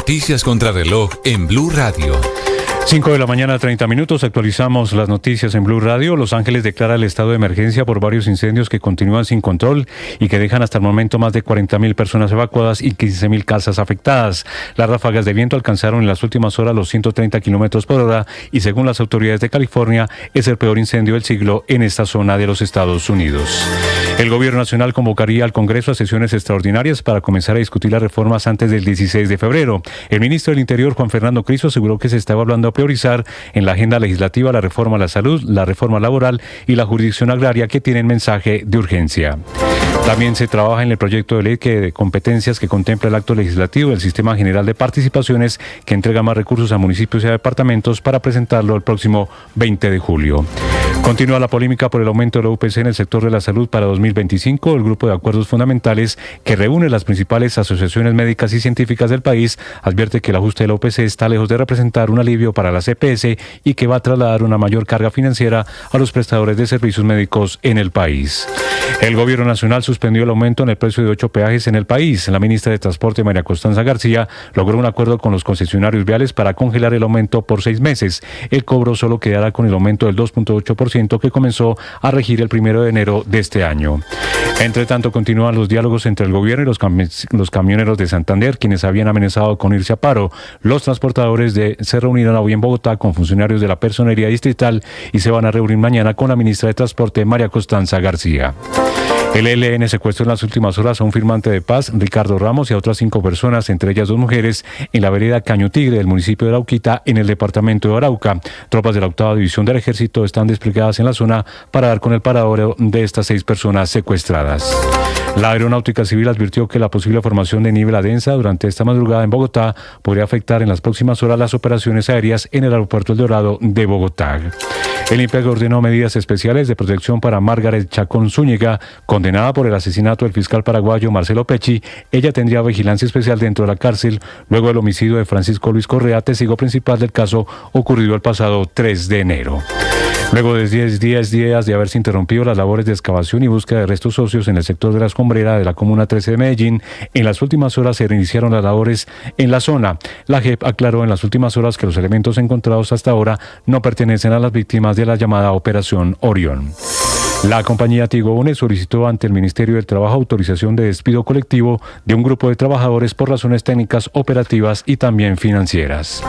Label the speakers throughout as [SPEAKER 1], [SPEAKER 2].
[SPEAKER 1] Noticias contra reloj en Blue Radio.
[SPEAKER 2] 5 de la mañana, 30 minutos. Actualizamos las noticias en Blue Radio. Los Ángeles declara el estado de emergencia por varios incendios que continúan sin control y que dejan hasta el momento más de 40.000 personas evacuadas y 15.000 casas afectadas. Las ráfagas de viento alcanzaron en las últimas horas los 130 kilómetros por hora y, según las autoridades de California, es el peor incendio del siglo en esta zona de los Estados Unidos. El gobierno nacional convocaría al Congreso a sesiones extraordinarias para comenzar a discutir las reformas antes del 16 de febrero. El ministro del Interior, Juan Fernando Cristo, aseguró que se está evaluando priorizar en la agenda legislativa la reforma a la salud, la reforma laboral y la jurisdicción agraria, que tienen mensaje de urgencia. También se trabaja en el proyecto de ley de competencias que contempla el acto legislativo del Sistema General de Participaciones, que entrega más recursos a municipios y a departamentos, para presentarlo el próximo 20 de julio. Continúa la polémica por el aumento de la UPC en el sector de la salud para 2025. El grupo de acuerdos fundamentales, que reúne las principales asociaciones médicas y científicas del país, advierte que el ajuste de la UPC está lejos de representar un alivio para la EPS y que va a trasladar una mayor carga financiera a los prestadores de servicios médicos en el país. El gobierno nacional suspendió el aumento en el precio de 8 peajes en el país. La ministra de Transporte, María Constanza García, logró un acuerdo con los concesionarios viales para congelar el aumento por 6 meses. El cobro solo quedará con el aumento del 2.8% que comenzó a regir el 1 de enero de este año. Entre tanto, continúan los diálogos entre el gobierno y los camioneros de Santander, quienes habían amenazado con irse a paro. Los transportadores se reunirán hoy en Bogotá con funcionarios de la Personería Distrital y se van a reunir mañana con la ministra de Transporte, María Constanza García. El ELN secuestró en las últimas horas a un firmante de paz, Ricardo Ramos, y a otras 5 personas, entre ellas 2 mujeres, en la vereda Caño Tigre del municipio de Arauquita, en el departamento de Arauca. Tropas de la 8ª División del Ejército están desplegadas en la zona para dar con el paradero de estas 6 personas secuestradas. La Aeronáutica Civil advirtió que la posible formación de niebla densa durante esta madrugada en Bogotá podría afectar en las próximas horas las operaciones aéreas en el aeropuerto El Dorado de Bogotá. El INPEC ordenó medidas especiales de protección para Margaret Chacón Zúñiga, condenada por el asesinato del fiscal paraguayo Marcelo Pecci. Ella tendría vigilancia especial dentro de la cárcel luego del homicidio de Francisco Luis Correa, testigo principal del caso ocurrido el pasado 3 de enero. Luego de 10 días de haberse interrumpido las labores de excavación y búsqueda de restos óseos en el sector de la Escombrera de la Comuna 13 de Medellín, en las últimas horas se reiniciaron las labores en la zona. La JEP aclaró en las últimas horas que los elementos encontrados hasta ahora no pertenecen a las víctimas de la llamada Operación Orión. La compañía Tigo Une solicitó ante el Ministerio del Trabajo autorización de despido colectivo de un grupo de trabajadores por razones técnicas, operativas y también financieras.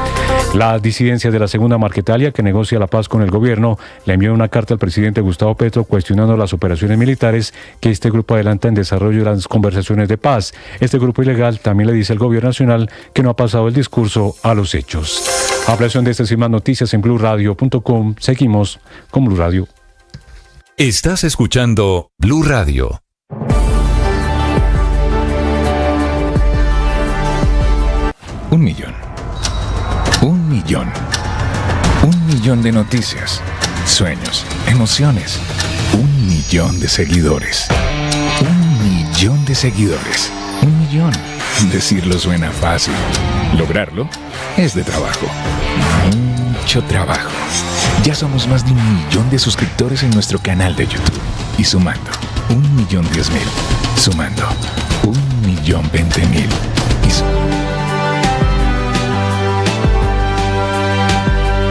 [SPEAKER 2] La disidencia de la Segunda Marquetalia, que negocia la paz con el gobierno, le envió una carta al presidente Gustavo Petro cuestionando las operaciones militares que este grupo adelanta en desarrollo de las conversaciones de paz. Este grupo ilegal también le dice al gobierno nacional que no ha pasado el discurso a los hechos. Ampliación de estas y más noticias en BlueRadio.com. Seguimos con Blue Radio.
[SPEAKER 1] Estás escuchando Blue Radio.
[SPEAKER 3] Un millón. Un millón de noticias, sueños, emociones. 1 millón de seguidores. 1 millón de seguidores. 1 millón. Decirlo suena fácil. Lograrlo es de trabajo. Mucho trabajo. Ya somos más de 1 millón de suscriptores en nuestro canal de YouTube. Y sumando, 1.010.000. Sumando, 1.020.000.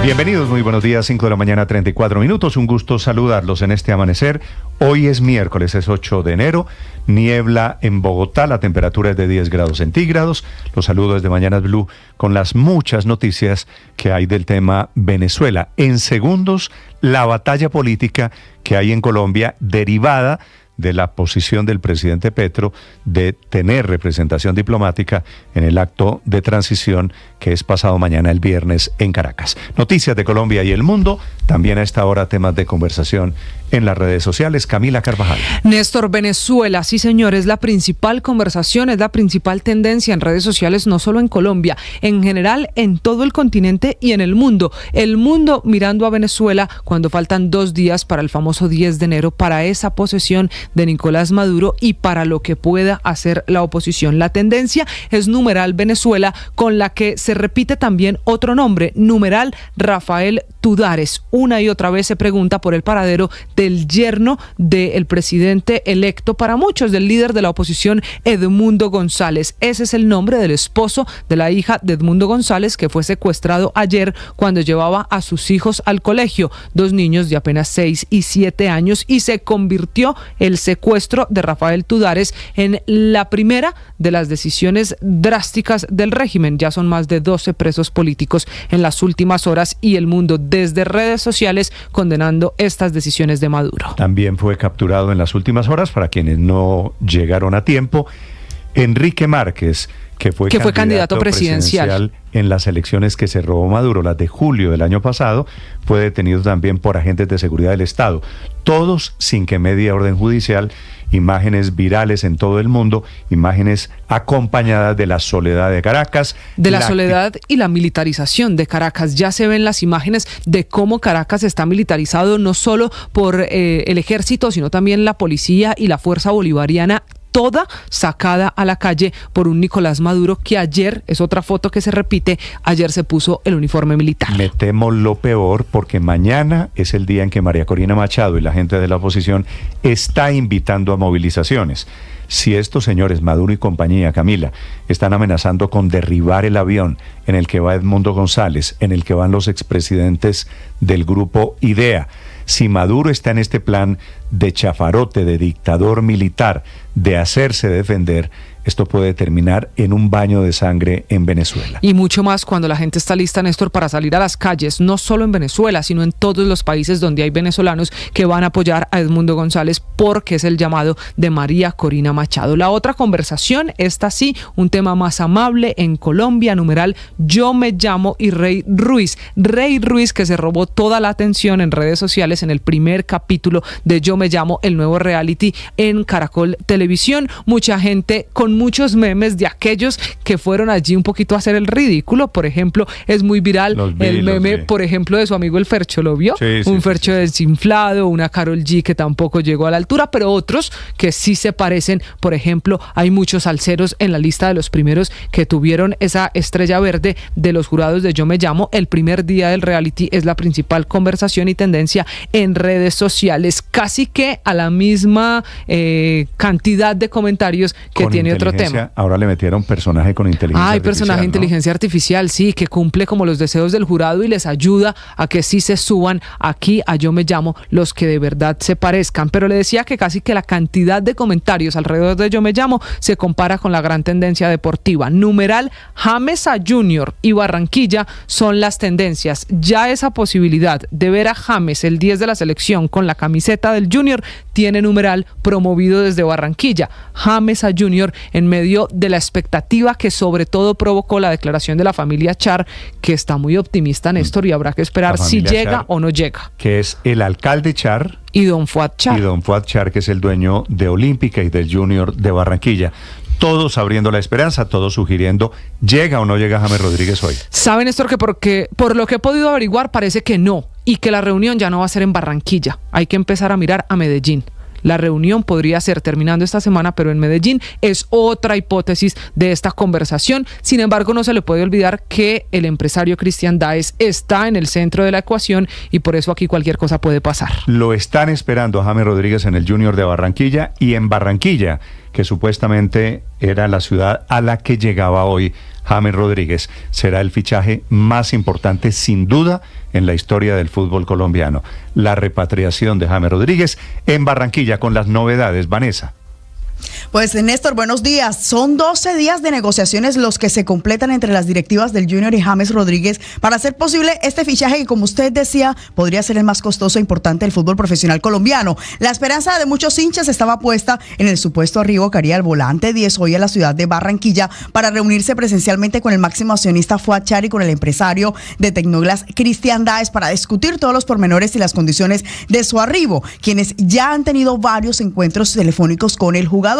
[SPEAKER 4] Bienvenidos, muy buenos días, 5 de la mañana, 34 minutos. Un gusto saludarlos en este amanecer. Hoy es miércoles, es 8 de enero. Niebla en Bogotá, la temperatura es de 10 grados centígrados. Los saludo desde Mañanas Blue con las muchas noticias que hay del tema Venezuela. En segundos, la batalla política que hay en Colombia derivada de la posición del presidente Petro de tener representación diplomática en el acto de transición que es pasado mañana, el viernes, en Caracas. Noticias de Colombia y el mundo, también a esta hora temas de conversación en las redes sociales. Camila Carvajal.
[SPEAKER 5] Néstor, Venezuela, sí señor, es la principal conversación, es la principal tendencia en redes sociales, no solo en Colombia, en general en todo el continente y en el mundo. El mundo mirando a Venezuela cuando faltan 2 días para el famoso 10 de enero, para esa posesión de Nicolás Maduro y para lo que pueda hacer la oposición. La tendencia es numeral Venezuela, con la que se repite también otro nombre, numeral Rafael Tudares. Una y otra vez se pregunta por el paradero del yerno del presidente electo, para muchos del líder de la oposición, Edmundo González. Ese es el nombre del esposo de la hija de Edmundo González, que fue secuestrado ayer cuando llevaba a sus hijos al colegio, 2 niños de apenas 6 y 7 años, y se convirtió el secuestro de Rafael Tudares en la primera de las decisiones drásticas del régimen. Ya son más de 12 presos políticos en las últimas horas, y el mundo desde redes sociales condenando estas decisiones de Maduro.
[SPEAKER 4] También fue capturado en las últimas horas, para quienes no llegaron a tiempo, Enrique Márquez, que fue candidato presidencial en las elecciones que se robó Maduro, las de julio del año pasado. Fue detenido también por agentes de seguridad del Estado, todos sin que medie orden judicial. Imágenes virales en todo el mundo, imágenes acompañadas de la soledad de Caracas.
[SPEAKER 5] De la soledad y la militarización de Caracas. Ya se ven las imágenes de cómo Caracas está militarizado, no solo por el ejército, sino también la policía y la fuerza bolivariana, toda sacada a la calle por un Nicolás Maduro que ayer, es otra foto que se repite, ayer se puso el uniforme militar.
[SPEAKER 4] Me temo lo peor, porque mañana es el día en que María Corina Machado y la gente de la oposición está invitando a movilizaciones. Si estos señores, Maduro y compañía, Camila, están amenazando con derribar el avión en el que va Edmundo González, en el que van los expresidentes del grupo IDEA, si Maduro está en este plan de chafarote, de dictador militar, de hacerse defender, esto puede terminar en un baño de sangre en Venezuela.
[SPEAKER 5] Y mucho más cuando la gente está lista, Néstor, para salir a las calles, no solo en Venezuela, sino en todos los países donde hay venezolanos que van a apoyar a Edmundo González, porque es el llamado de María Corina Machado. La otra conversación, esta sí, un tema más amable en Colombia, numeral Yo Me Llamo y Rey Ruiz. Rey Ruiz, que se robó toda la atención en redes sociales en el primer capítulo de Yo Me Llamo, el nuevo reality en Caracol Televisión. Mucha gente con muchos memes de aquellos que fueron allí un poquito a hacer el ridículo. Por ejemplo, es muy viral el meme, por ejemplo, de su amigo el Fercho, ¿lo vio? Sí, un Fercho desinflado, una Karol G que tampoco llegó a la altura, pero otros que sí se parecen. Por ejemplo, hay muchos salseros en la lista de los primeros que tuvieron esa estrella verde de los jurados de Yo Me Llamo. El primer día del reality es la principal conversación y tendencia en redes sociales, casi que a la misma cantidad de comentarios que tiene otro tema.
[SPEAKER 4] Ahora le metieron personaje con inteligencia artificial.
[SPEAKER 5] Personaje de inteligencia artificial, sí, que cumple como los deseos del jurado y les ayuda a que sí se suban aquí a Yo Me Llamo los que de verdad se parezcan. Pero le decía que casi que la cantidad de comentarios alrededor de Yo Me Llamo se compara con la gran tendencia deportiva. Numeral James a Junior y Barranquilla son las tendencias. Ya esa posibilidad de ver a James, el 10 de la selección, con la camiseta del Junior, tiene numeral promovido desde Barranquilla. James a Junior, en medio de la expectativa que sobre todo provocó la declaración de la familia Char, que está muy optimista, Néstor, y habrá que esperar si llega Char, o no llega.
[SPEAKER 4] Que es el alcalde Char
[SPEAKER 5] y don Fuad Char.
[SPEAKER 4] Y don Fuad Char, que es el dueño de Olímpica y del Junior de Barranquilla. Todos abriendo la esperanza, todos sugiriendo, ¿llega o no llega James Rodríguez hoy?
[SPEAKER 5] Sabe, Néstor, que por lo que he podido averiguar parece que no, y que la reunión ya no va a ser en Barranquilla. Hay que empezar a mirar a Medellín. La reunión podría ser terminando esta semana, pero en Medellín es otra hipótesis de esta conversación. Sin embargo, no se le puede olvidar que el empresario Cristian Daes está en el centro de la ecuación, y por eso aquí cualquier cosa puede pasar.
[SPEAKER 4] Lo están esperando a James Rodríguez en el Junior de Barranquilla, y en Barranquilla, que supuestamente era la ciudad a la que llegaba hoy James Rodríguez, será el fichaje más importante sin duda en la historia del fútbol colombiano. La repatriación de James Rodríguez en Barranquilla, con las novedades. Vanessa.
[SPEAKER 6] Pues Néstor, buenos días. Son 12 días de negociaciones los que se completan entre las directivas del Junior y James Rodríguez para hacer posible este fichaje que, como usted decía, podría ser el más costoso e importante del fútbol profesional colombiano. La esperanza de muchos hinchas estaba puesta en el supuesto arribo que haría el volante 10 hoy a la ciudad de Barranquilla para reunirse presencialmente con el máximo accionista Fuad Char y con el empresario de Tecnoglass Cristian Daes para discutir todos los pormenores y las condiciones de su arribo, quienes ya han tenido varios encuentros telefónicos con el jugador.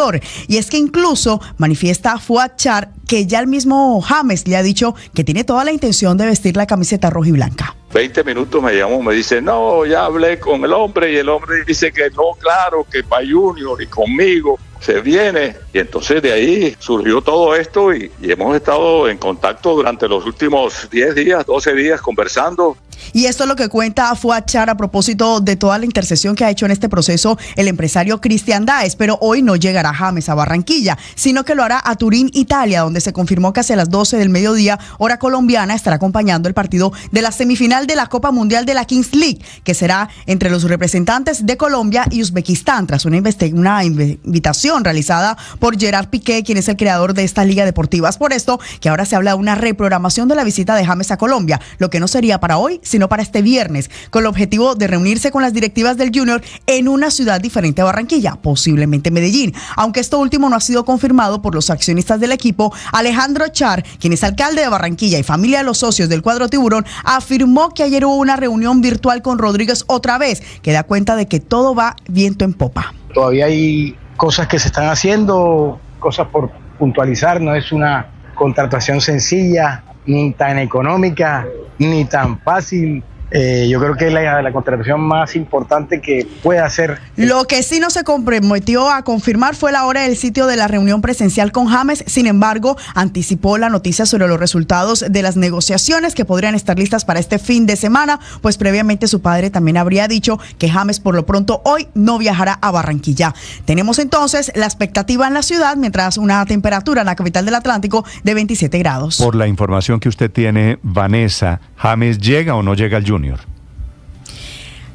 [SPEAKER 6] Y es que incluso manifiesta Fuad Char que ya el mismo James le ha dicho que tiene toda la intención de vestir la camiseta roja y blanca.
[SPEAKER 7] 20 minutos me llamó, me dice, no, ya hablé con el hombre, y el hombre dice que no, claro, que para Junior y conmigo se viene. Y entonces de ahí surgió todo esto, y hemos estado en contacto durante los últimos 10 días, 12 días conversando.
[SPEAKER 6] Y esto es lo que cuenta Fuad Char a propósito de toda la intercesión que ha hecho en este proceso el empresario Cristian Daes, pero hoy no llegará James a Barranquilla, sino que lo hará a Turín, Italia, donde se confirmó que hacia las 12 del mediodía, hora colombiana, estará acompañando el partido de la semifinal de la Copa Mundial de la Kings League, que será entre los representantes de Colombia y Uzbekistán, tras una invitación realizada por Gerard Piqué, quien es el creador de esta liga deportiva. Es por esto que ahora se habla de una reprogramación de la visita de James a Colombia, lo que no sería para hoy, sino para este viernes, con el objetivo de reunirse con las directivas del Junior en una ciudad diferente a Barranquilla, posiblemente Medellín, aunque esto último no ha sido confirmado por los accionistas del equipo. Alejandro Char, quien es alcalde de Barranquilla y familia de los socios del cuadro tiburón, afirmó que ayer hubo una reunión virtual con Rodríguez otra vez, que da cuenta de que todo va viento en popa.
[SPEAKER 8] Todavía hay cosas que se están haciendo, cosas por puntualizar, no es una contratación sencilla, ni tan económica, ni tan fácil. Yo creo que es la contratación más importante que puede hacer.
[SPEAKER 6] Lo que sí no se comprometió a confirmar fue la hora del sitio de la reunión presencial con James. Sin embargo, anticipó la noticia sobre los resultados de las negociaciones que podrían estar listas para este fin de semana, pues previamente su padre también habría dicho que James por lo pronto hoy no viajará a Barranquilla. Tenemos entonces la expectativa en la ciudad, mientras una temperatura en la capital del Atlántico de 27 grados.
[SPEAKER 4] Por la información que usted tiene, Vanessa, ¿James llega o no llega al Junior?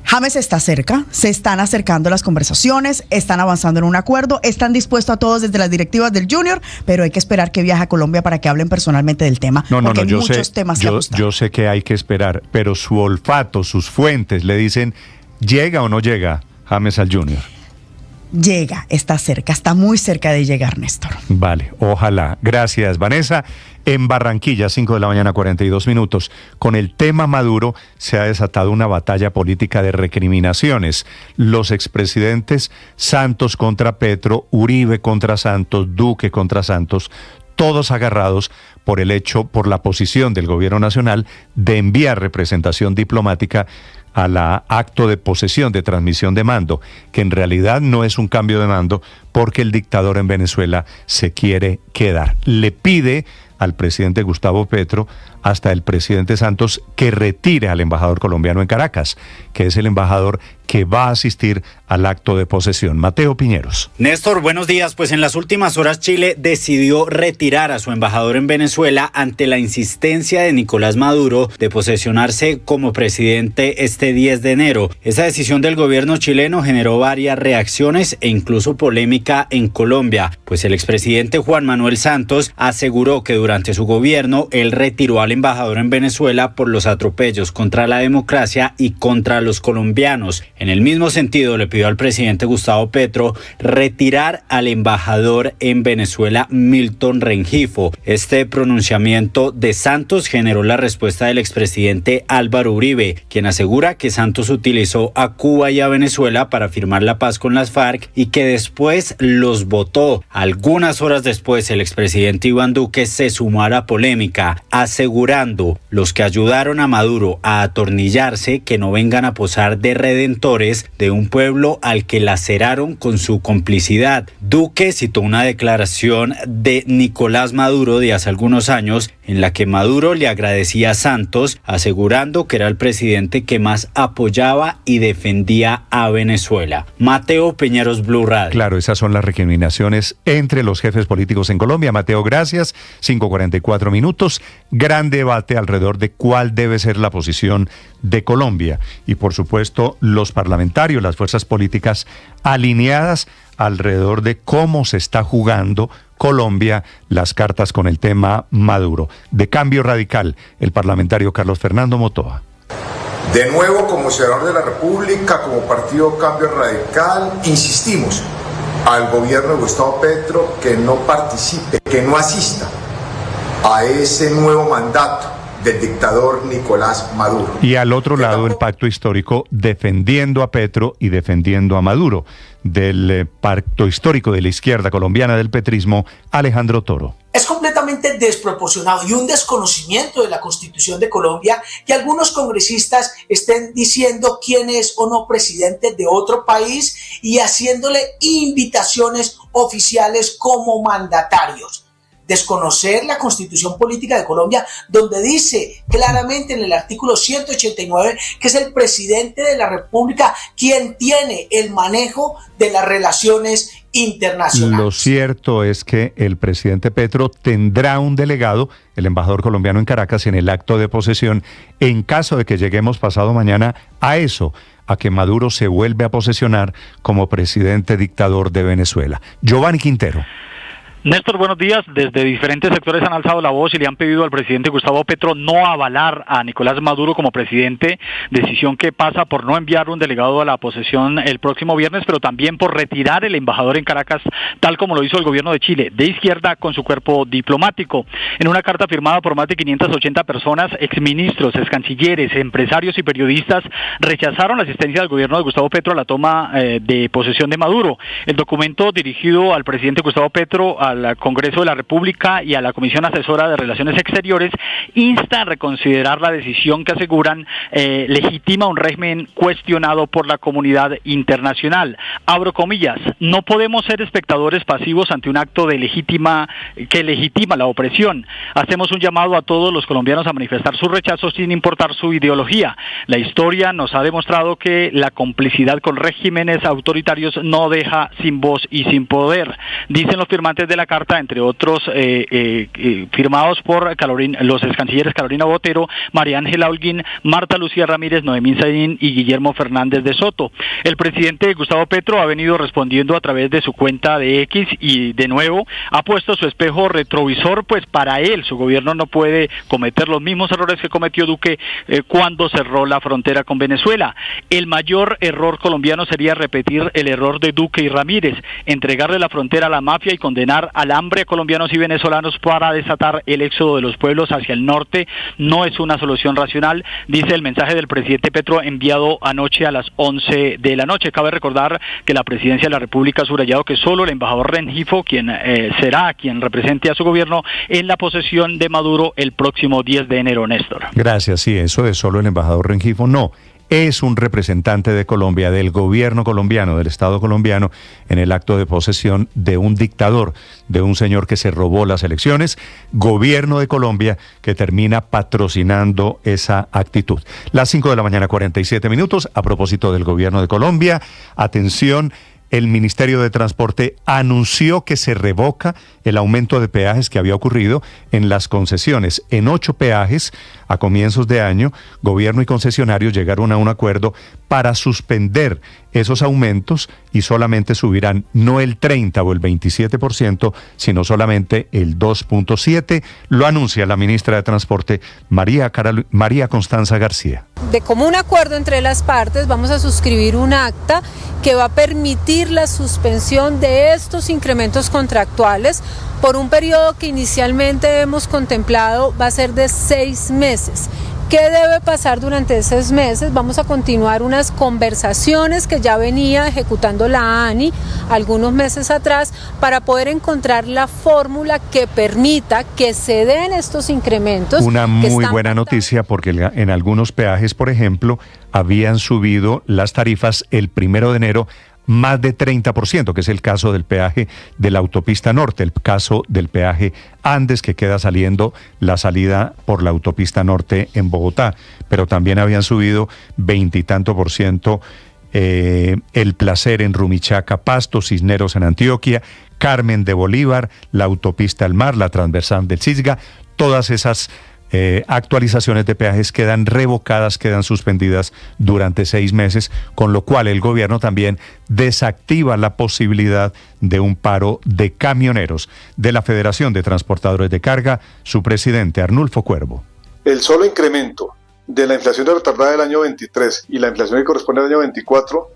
[SPEAKER 6] James está cerca, se están acercando las conversaciones, están avanzando en un acuerdo, están dispuestos a todos desde las directivas del Junior, pero hay que esperar que viaje a Colombia para que hablen personalmente del tema.
[SPEAKER 4] Yo sé que hay que esperar, pero su olfato, sus fuentes le dicen, ¿llega o no llega James al Junior?
[SPEAKER 6] Llega, está cerca, está muy cerca de llegar, Néstor.
[SPEAKER 4] Vale, ojalá. Gracias, Vanessa. En Barranquilla, 5 de la mañana, 42 minutos. Con el tema Maduro se ha desatado una batalla política de recriminaciones. Los expresidentes Santos contra Petro, Uribe contra Santos, Duque contra Santos, todos agarrados por la posición del gobierno nacional de enviar representación diplomática a la acto de posesión de transmisión de mando, que en realidad no es un cambio de mando porque el dictador en Venezuela se quiere quedar. Le pide al presidente Gustavo Petro, hasta el presidente Santos, que retire al embajador colombiano en Caracas, que es el embajador que va a asistir al acto de posesión. Mateo Piñeros.
[SPEAKER 9] Néstor, buenos días. Pues en las últimas horas Chile decidió retirar a su embajador en Venezuela ante la insistencia de Nicolás Maduro de posesionarse como presidente este 10 de enero. Esa decisión del gobierno chileno generó varias reacciones e incluso polémica en Colombia, pues el expresidente Juan Manuel Santos aseguró que durante su gobierno él retiró al embajador en Venezuela por los atropellos contra la democracia y contra los colombianos. En el mismo sentido, le pidió al presidente Gustavo Petro retirar al embajador en Venezuela, Milton Rengifo. Este pronunciamiento de Santos generó la respuesta del expresidente Álvaro Uribe, quien asegura que Santos utilizó a Cuba y a Venezuela para firmar la paz con las FARC y que después los votó. Algunas horas después, el expresidente Iván Duque se sumó a la polémica, asegurando los que ayudaron a Maduro a atornillarse que no vengan a posar de redentores de un pueblo al que laceraron con su complicidad. Duque citó una declaración de Nicolás Maduro de hace algunos años en la que Maduro le agradecía a Santos, asegurando que era el presidente que más apoyaba y defendía a Venezuela. Mateo Piñeros, Blue Radio.
[SPEAKER 4] Claro, esas son las recriminaciones entre los jefes políticos en Colombia. Mateo, gracias. 5:44 minutos. Gran debate alrededor de cuál debe ser la posición de Colombia. Y por supuesto, los parlamentarios, las fuerzas políticas alineadas alrededor de cómo se está jugando Colombia las cartas con el tema Maduro. De Cambio Radical, el parlamentario Carlos Fernando Motoa.
[SPEAKER 10] De nuevo, como senador de la República, como partido Cambio Radical, insistimos al gobierno de Gustavo Petro que no participe, que no asista a ese nuevo mandato del dictador Nicolás Maduro.
[SPEAKER 4] Y al otro lado, el pacto histórico defendiendo a Petro y defendiendo a Maduro. Del pacto histórico de la izquierda colombiana del petrismo, Alejandro Toro.
[SPEAKER 11] Es completamente desproporcionado y un desconocimiento de la Constitución de Colombia que algunos congresistas estén diciendo quién es o no presidente de otro país y haciéndole invitaciones oficiales como mandatarios. desconocer la Constitución Política de Colombia, donde dice claramente en el artículo 189 que es el presidente de la República quien tiene el manejo de las relaciones internacionales.
[SPEAKER 4] Lo cierto es que el presidente Petro tendrá un delegado, el embajador colombiano en Caracas, en el acto de posesión, en caso de que lleguemos pasado mañana a eso, a que Maduro se vuelve a posesionar como presidente dictador de Venezuela. Giovanni Quintero.
[SPEAKER 12] Néstor, buenos días. Desde diferentes sectores han alzado la voz y le han pedido al presidente Gustavo Petro no avalar a Nicolás Maduro como presidente, decisión que pasa por no enviar un delegado a la posesión el próximo viernes, pero también por retirar el embajador en Caracas, tal como lo hizo el gobierno de Chile, de izquierda, con su cuerpo diplomático. En una carta firmada por más de 580 personas, exministros, excancilleres, empresarios y periodistas rechazaron la asistencia del gobierno de Gustavo Petro a la toma de posesión de Maduro. El documento dirigido al presidente Gustavo Petro, al Congreso de la República y a la Comisión Asesora de Relaciones Exteriores insta a reconsiderar la decisión que aseguran legitima un régimen cuestionado por la comunidad internacional. Abro comillas, no podemos ser espectadores pasivos ante un acto que legitima la opresión. Hacemos un llamado a todos los colombianos a manifestar su rechazo sin importar su ideología. La historia nos ha demostrado que la complicidad con regímenes autoritarios no deja sin voz y sin poder. Dicen los firmantes de la carta, entre otros firmados por los excancilleres Carolina Botero, María Ángela Holguín, Marta Lucía Ramírez, Noemí Saín y Guillermo Fernández de Soto. El presidente Gustavo Petro ha venido respondiendo a través de su cuenta de X y de nuevo ha puesto su espejo retrovisor, pues para él su gobierno no puede cometer los mismos errores que cometió Duque cuando cerró la frontera con Venezuela. El mayor error colombiano sería repetir el error de Duque y Ramírez, entregarle la frontera a la mafia y condenar al hambre a colombianos y venezolanos para desatar el éxodo de los pueblos hacia el norte. No es una solución racional, dice el mensaje del presidente Petro enviado anoche a las 11 de la noche. Cabe recordar que la presidencia de la República ha subrayado que solo el embajador Rengifo será quien represente a su gobierno en la posesión de Maduro el próximo 10 de enero, Néstor.
[SPEAKER 4] Gracias, sí, eso de solo el embajador Rengifo, no. Es un representante de Colombia, del gobierno colombiano, del Estado colombiano, en el acto de posesión de un dictador, de un señor que se robó las elecciones, gobierno de Colombia que termina patrocinando esa actitud. Las 5 de la mañana, 47 minutos, a propósito del gobierno de Colombia, atención. El Ministerio de Transporte anunció que se revoca el aumento de peajes que había ocurrido en las concesiones. En 8 peajes, a comienzos de año, gobierno y concesionarios llegaron a un acuerdo para suspender esos aumentos y solamente subirán no el 30 o el 27%, sino solamente el 2.7%. Lo anuncia la ministra de Transporte, María Constanza García.
[SPEAKER 13] De común acuerdo entre las partes, vamos a suscribir un acta que va a permitir la suspensión de estos incrementos contractuales por un periodo que inicialmente hemos contemplado va a ser de 6 meses. ¿Qué debe pasar durante esos meses? Vamos a continuar unas conversaciones que ya venía ejecutando la ANI algunos meses atrás para poder encontrar la fórmula que permita que se den estos incrementos.
[SPEAKER 4] Una muy buena noticia porque en algunos peajes, por ejemplo, habían subido las tarifas el 1 de enero más de 30%, que es el caso del peaje de la autopista norte, el caso del peaje Andes, que queda saliendo la salida por la autopista norte en Bogotá, pero también habían subido 20 y tanto por ciento El Placer en Rumichaca, Pasto, Cisneros en Antioquia, Carmen de Bolívar, la autopista al Mar, la transversal del Cisga, todas esas actualizaciones de peajes quedan revocadas, quedan suspendidas durante 6 meses, con lo cual el gobierno también desactiva la posibilidad de un paro de camioneros. De la Federación de Transportadores de Carga, su presidente Arnulfo Cuervo.
[SPEAKER 14] El solo incremento de la inflación retardada del año 23 y la inflación que corresponde al año 24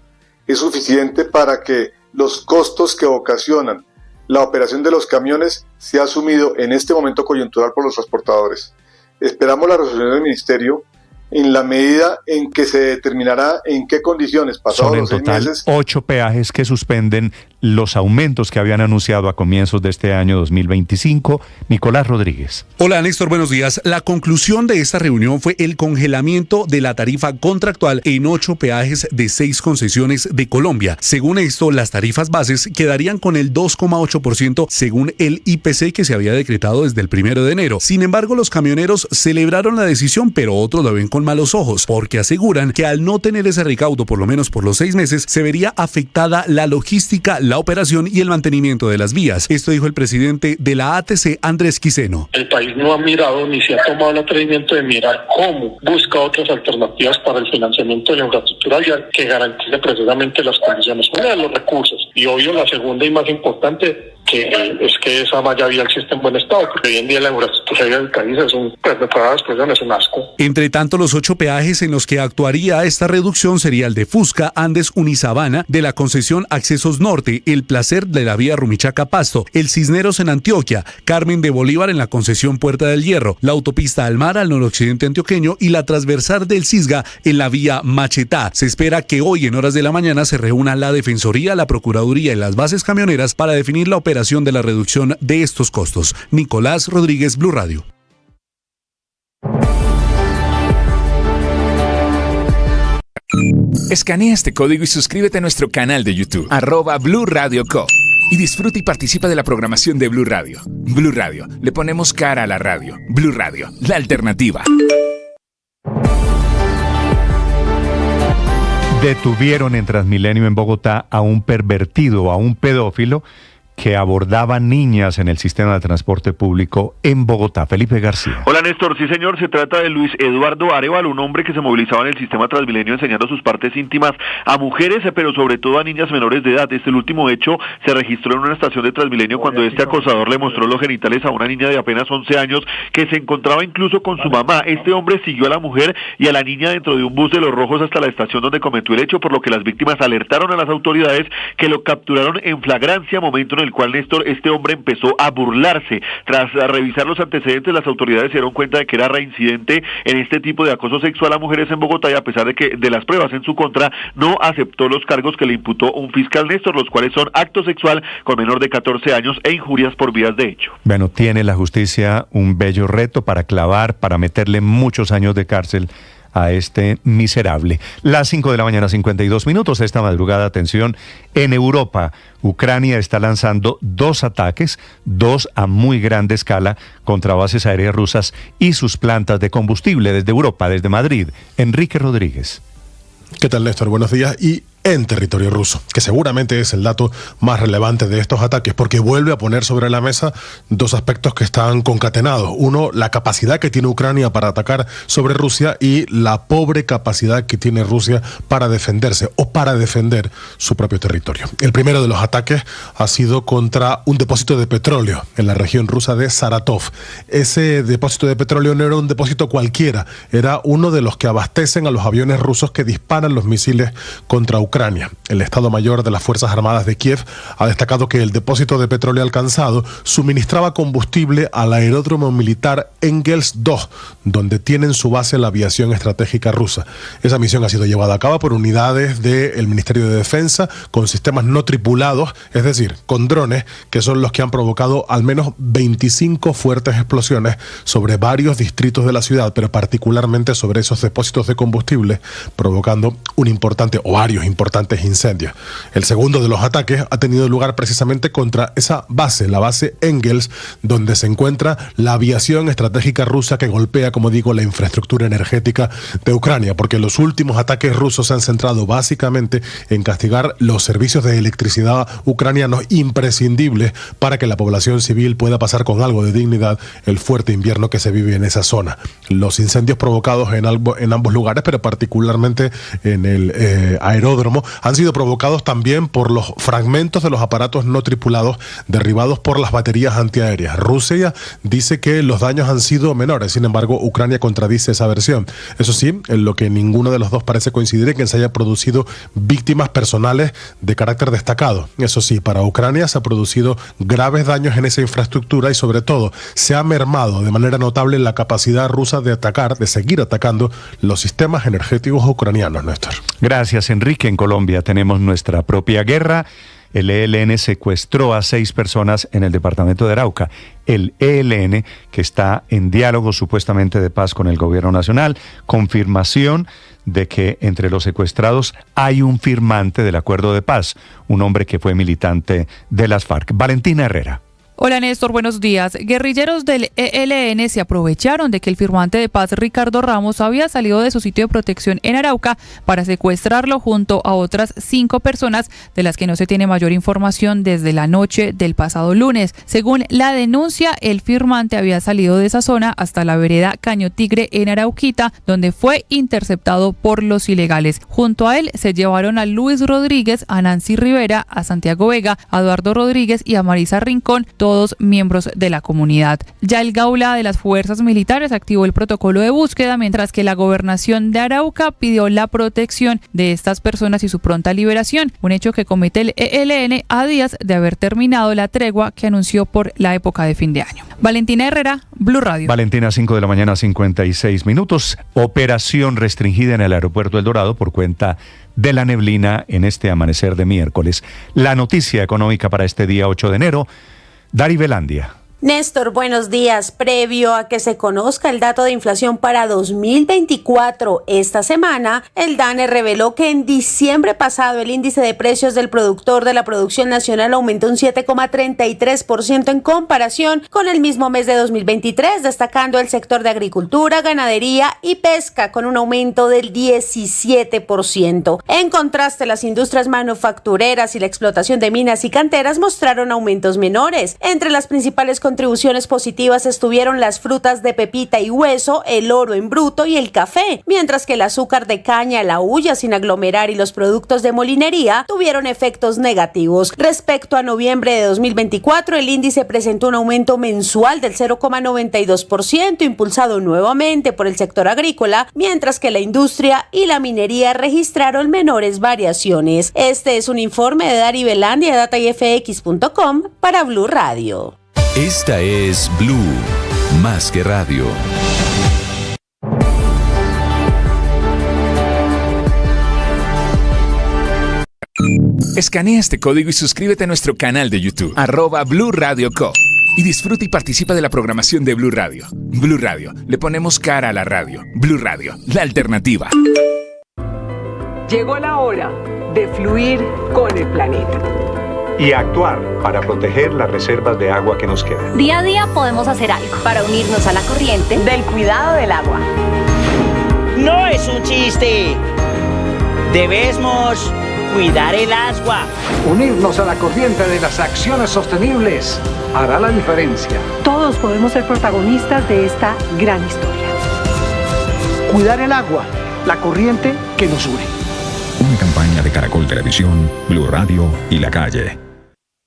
[SPEAKER 14] es suficiente para que los costos que ocasionan la operación de los camiones sea asumido en este momento coyuntural por los transportadores. Esperamos la resolución del Ministerio en la medida en que se determinará en qué condiciones, pasados los 6 meses.
[SPEAKER 4] Son en total 8 peajes que suspenden los aumentos que habían anunciado a comienzos de este año 2025. Nicolás Rodríguez.
[SPEAKER 15] Hola Néstor, buenos días. La conclusión de esta reunión fue el congelamiento de la tarifa contractual en 8 peajes de 6 concesiones de Colombia. Según esto, las tarifas bases quedarían con el 2,8% según el IPC que se había decretado desde el 1 de enero. Sin embargo, los camioneros celebraron la decisión, pero otros la ven con malos ojos, porque aseguran que al no tener ese recaudo, por lo menos por los 6 meses, se vería afectada la logística, la operación y el mantenimiento de las vías. Esto dijo el presidente de la ATC, Andrés Quiseno.
[SPEAKER 16] El país no ha mirado ni se ha tomado el atrevimiento de mirar cómo busca otras alternativas para el financiamiento de la infraestructura vial que garantice precisamente las condiciones, una de los recursos, y obvio la segunda y más importante, que es que esa malla vial sí está en buen estado, porque hoy en día la infraestructura vial del país es un asco.
[SPEAKER 15] Entre tanto, los 8 peajes en los que actuaría esta reducción sería el de Fusca, Andes, Unisabana, de la concesión Accesos Norte, El Placer de la vía Rumichaca-Pasto, el Cisneros en Antioquia, Carmen de Bolívar en la concesión Puerta del Hierro, la autopista Almar al noroccidente antioqueño y la transversal del Cisga en la vía Machetá. Se espera que hoy en horas de la mañana se reúna la Defensoría, la Procuraduría y las bases camioneras para definir la operación de la reducción de estos costos. Nicolás Rodríguez, Blue Radio.
[SPEAKER 3] Escanea este código y suscríbete a nuestro canal de YouTube, @Blue Radio Co. Y disfruta y participa de la programación de Blue Radio. Blue Radio, le ponemos cara a la radio. Blue Radio, la alternativa.
[SPEAKER 4] Detuvieron en Transmilenio en Bogotá a un pervertido, a un pedófilo que abordaba niñas en el sistema de transporte público en Bogotá. Felipe García.
[SPEAKER 17] Hola Néstor, sí señor, se trata de Luis Eduardo Arevalo, un hombre que se movilizaba en el sistema Transmilenio enseñando sus partes íntimas a mujeres, pero sobre todo a niñas menores de edad. Este último hecho se registró en una estación de Transmilenio cuando este acosador le mostró los genitales a una niña de apenas 11 años que se encontraba incluso con su mamá. Este hombre siguió a la mujer y a la niña dentro de un bus de los Rojos hasta la estación donde cometió el hecho, por lo que las víctimas alertaron a las autoridades que lo capturaron en flagrancia, momento en el cual, Néstor, este hombre empezó a burlarse. Tras revisar los antecedentes, las autoridades se dieron cuenta de que era reincidente en este tipo de acoso sexual a mujeres en Bogotá, y a pesar de que de las pruebas en su contra, no aceptó los cargos que le imputó un fiscal, Néstor, los cuales son acto sexual con menor de 14 años e injurias por vías de hecho.
[SPEAKER 4] Bueno, tiene la justicia un bello reto para clavar, para meterle muchos años de cárcel a este miserable. Las 5 de la mañana, 52 minutos. Esta madrugada, atención, en Europa, Ucrania está lanzando 2 ataques, 2 a muy grande escala, contra bases aéreas rusas y sus plantas de combustible desde Europa, desde Madrid. Enrique Rodríguez.
[SPEAKER 18] ¿Qué tal, Néstor? Buenos días. Y en territorio ruso, que seguramente es el dato más relevante de estos ataques, porque vuelve a poner sobre la mesa 2 aspectos que están concatenados. Uno, la capacidad que tiene Ucrania para atacar sobre Rusia, y la pobre capacidad que tiene Rusia para defenderse o para defender su propio territorio. El primero de los ataques ha sido contra un depósito de petróleo en la región rusa de Saratov. Ese depósito de petróleo no era un depósito cualquiera, era uno de los que abastecen a los aviones rusos que disparan los misiles contra Ucrania. El Estado Mayor de las Fuerzas Armadas de Kiev ha destacado que el depósito de petróleo alcanzado suministraba combustible al aeródromo militar Engels 2, donde tienen su base la aviación estratégica rusa. Esa misión ha sido llevada a cabo por unidades del Ministerio de Defensa con sistemas no tripulados, es decir, con drones, que son los que han provocado al menos 25 fuertes explosiones sobre varios distritos de la ciudad, pero particularmente sobre esos depósitos de combustible, provocando un importante o varios importantes incendios. El segundo de los ataques ha tenido lugar precisamente contra esa base, la base Engels, donde se encuentra la aviación estratégica rusa que golpea, como digo, la infraestructura energética de Ucrania, porque los últimos ataques rusos se han centrado básicamente en castigar los servicios de electricidad ucranianos imprescindibles para que la población civil pueda pasar con algo de dignidad el fuerte invierno que se vive en esa zona. Los incendios provocados en ambos lugares, pero particularmente en el aeródromo, han sido provocados también por los fragmentos de los aparatos no tripulados derribados por las baterías antiaéreas. Rusia dice que los daños han sido menores, sin embargo, Ucrania contradice esa versión. Eso sí, en lo que ninguno de los dos parece coincidir es que se haya producido víctimas personales de carácter destacado. Eso sí, para Ucrania se han producido graves daños en esa infraestructura y, sobre todo, se ha mermado de manera notable la capacidad rusa de atacar, de seguir atacando los sistemas energéticos ucranianos, Néstor.
[SPEAKER 4] Gracias, Enrique. En Colombia tenemos nuestra propia guerra el ELN secuestró a 6 personas en el departamento de Arauca. El ELN, que está en diálogo supuestamente de paz con el gobierno nacional, confirmación de que entre los secuestrados hay un firmante del acuerdo de paz, un hombre que fue militante de las FARC. Valentina Herrera.
[SPEAKER 19] Hola Néstor, buenos días. Guerrilleros del ELN se aprovecharon de que el firmante de paz Ricardo Ramos había salido de su sitio de protección en Arauca para secuestrarlo junto a otras 5 personas de las que no se tiene mayor información desde la noche del pasado lunes. Según la denuncia, el firmante había salido de esa zona hasta la vereda Caño Tigre en Arauquita, donde fue interceptado por los ilegales. Junto a él se llevaron a Luis Rodríguez, a Nancy Rivera, a Santiago Vega, a Eduardo Rodríguez y a Marisa Rincón, todos miembros de la comunidad. Ya el Gaula de las fuerzas militares activó el protocolo de búsqueda, mientras que la gobernación de Arauca pidió la protección de estas personas y su pronta liberación, un hecho que comete el ELN a días de haber terminado la tregua que anunció por la época de fin de año. Valentina Herrera, Blue Radio.
[SPEAKER 4] Valentina, 5 de la mañana, 56 minutos. Operación restringida en el aeropuerto El Dorado por cuenta de la neblina en este amanecer de miércoles. La noticia económica para este día 8 de enero. Dari Velandia.
[SPEAKER 20] Néstor, buenos días. Previo a que se conozca el dato de inflación para 2024, esta semana, el DANE reveló que en diciembre pasado el índice de precios del productor de la producción nacional aumentó un 7,33% en comparación con el mismo mes de 2023, destacando el sector de agricultura, ganadería y pesca con un aumento del 17%. En contraste, las industrias manufactureras y la explotación de minas y canteras mostraron aumentos menores. Entre las principales contribuciones positivas estuvieron las frutas de pepita y hueso, el oro en bruto y el café, mientras que el azúcar de caña, la hulla sin aglomerar y los productos de molinería tuvieron efectos negativos. Respecto a noviembre de 2024, el índice presentó un aumento mensual del 0,92%, impulsado nuevamente por el sector agrícola, mientras que la industria y la minería registraron menores variaciones. Este es un informe de Dari Velandia de datayfx.com para Blue Radio.
[SPEAKER 1] Esta es Blue, más que radio.
[SPEAKER 3] Escanea este código y suscríbete a nuestro canal de YouTube, @Blue Radio Co. Y disfruta y participa de la programación de Blue Radio. Blue Radio, le ponemos cara a la radio. Blue Radio, la alternativa.
[SPEAKER 21] Llegó la hora de fluir con el planeta.
[SPEAKER 4] Y actuar para proteger las reservas de agua que nos quedan.
[SPEAKER 22] Día a día podemos hacer algo para unirnos a la corriente del cuidado del agua.
[SPEAKER 23] No es un chiste. Debemos cuidar el agua.
[SPEAKER 24] Unirnos a la corriente de las acciones sostenibles hará la diferencia.
[SPEAKER 25] Todos podemos ser protagonistas de esta gran historia.
[SPEAKER 24] Cuidar el agua, la corriente que nos une.
[SPEAKER 3] Una campaña de Caracol Televisión, Blue Radio y La Calle.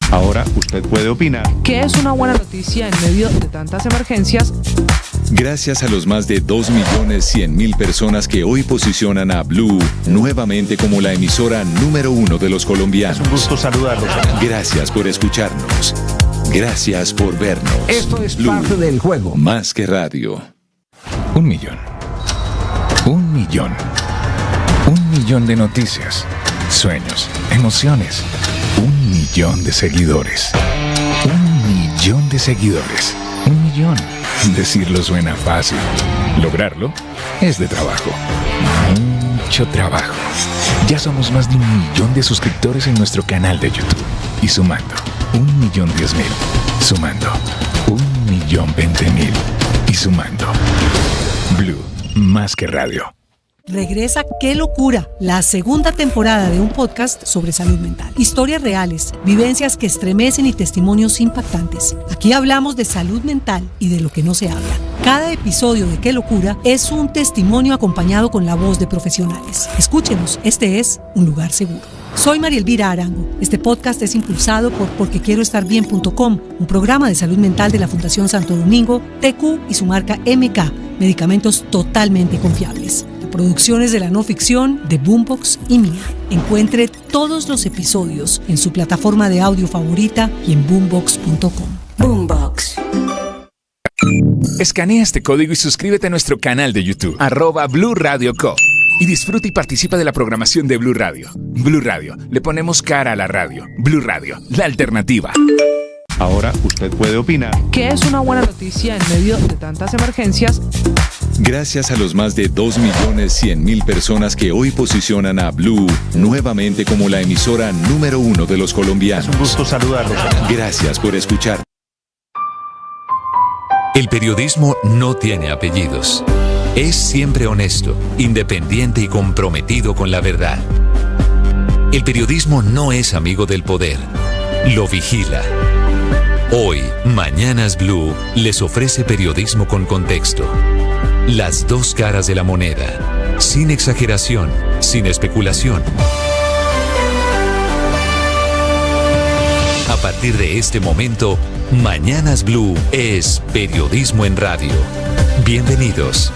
[SPEAKER 4] Ahora usted puede opinar.
[SPEAKER 5] ¿Qué es una buena noticia en medio de tantas emergencias?
[SPEAKER 1] Gracias a los más de 2.100.000 personas que hoy posicionan a Blue nuevamente como la emisora número 1 de los colombianos.
[SPEAKER 4] Es un gusto saludarlos.
[SPEAKER 1] Gracias por escucharnos. Gracias por vernos.
[SPEAKER 24] Esto es
[SPEAKER 1] Blue,
[SPEAKER 24] parte del juego.
[SPEAKER 1] más que radio.
[SPEAKER 3] 1 millón. 1 millón. 1 millón de noticias, sueños, emociones. 1 millón de seguidores. 1 millón de seguidores. 1 millón. Decirlo suena fácil. Lograrlo es de trabajo. Mucho trabajo. Ya somos más de 1 millón de suscriptores en nuestro canal de YouTube. Y sumando, 1.010.000. Sumando, 1.020.000. Y sumando. Blue, más que radio.
[SPEAKER 26] Regresa ¡Qué locura!, la segunda temporada de un podcast sobre salud mental. Historias reales, vivencias que estremecen y testimonios impactantes. Aquí hablamos de salud mental y de lo que no se habla. Cada episodio de ¡Qué locura! Es un testimonio acompañado con la voz de profesionales. Escúchenos, este es un lugar seguro. Soy María Elvira Arango. Este podcast es impulsado por porquequieroestarbien.com, un programa de salud mental de la Fundación Santo Domingo, TQ y su marca MK, medicamentos totalmente confiables. Producciones de la no ficción de Boombox y Mía. Encuentre todos los episodios en su plataforma de audio favorita y en boombox.com.
[SPEAKER 22] Boombox.
[SPEAKER 3] Escanea este código y suscríbete a nuestro canal de YouTube, @Blue Radio Co. y disfruta y participa de la programación de Blue Radio. Blue Radio, le ponemos cara a la radio. Blue Radio, la alternativa.
[SPEAKER 4] Ahora usted puede opinar.
[SPEAKER 5] ¿Qué es una buena noticia en medio de tantas emergencias?
[SPEAKER 1] Gracias a los más de 2.100.000 personas que hoy posicionan a Blue nuevamente como la emisora número 1 de los colombianos.
[SPEAKER 4] Es un gusto saludarlos.
[SPEAKER 1] Gracias por escuchar.
[SPEAKER 2] El periodismo no tiene apellidos. Es siempre honesto, independiente y comprometido con la verdad. El periodismo no es amigo del poder. Lo vigila. Hoy, Mañanas Blue les ofrece periodismo con contexto. Las dos caras de la moneda. Sin exageración, sin especulación. A partir de este momento, Mañanas Blue es periodismo en radio. Bienvenidos.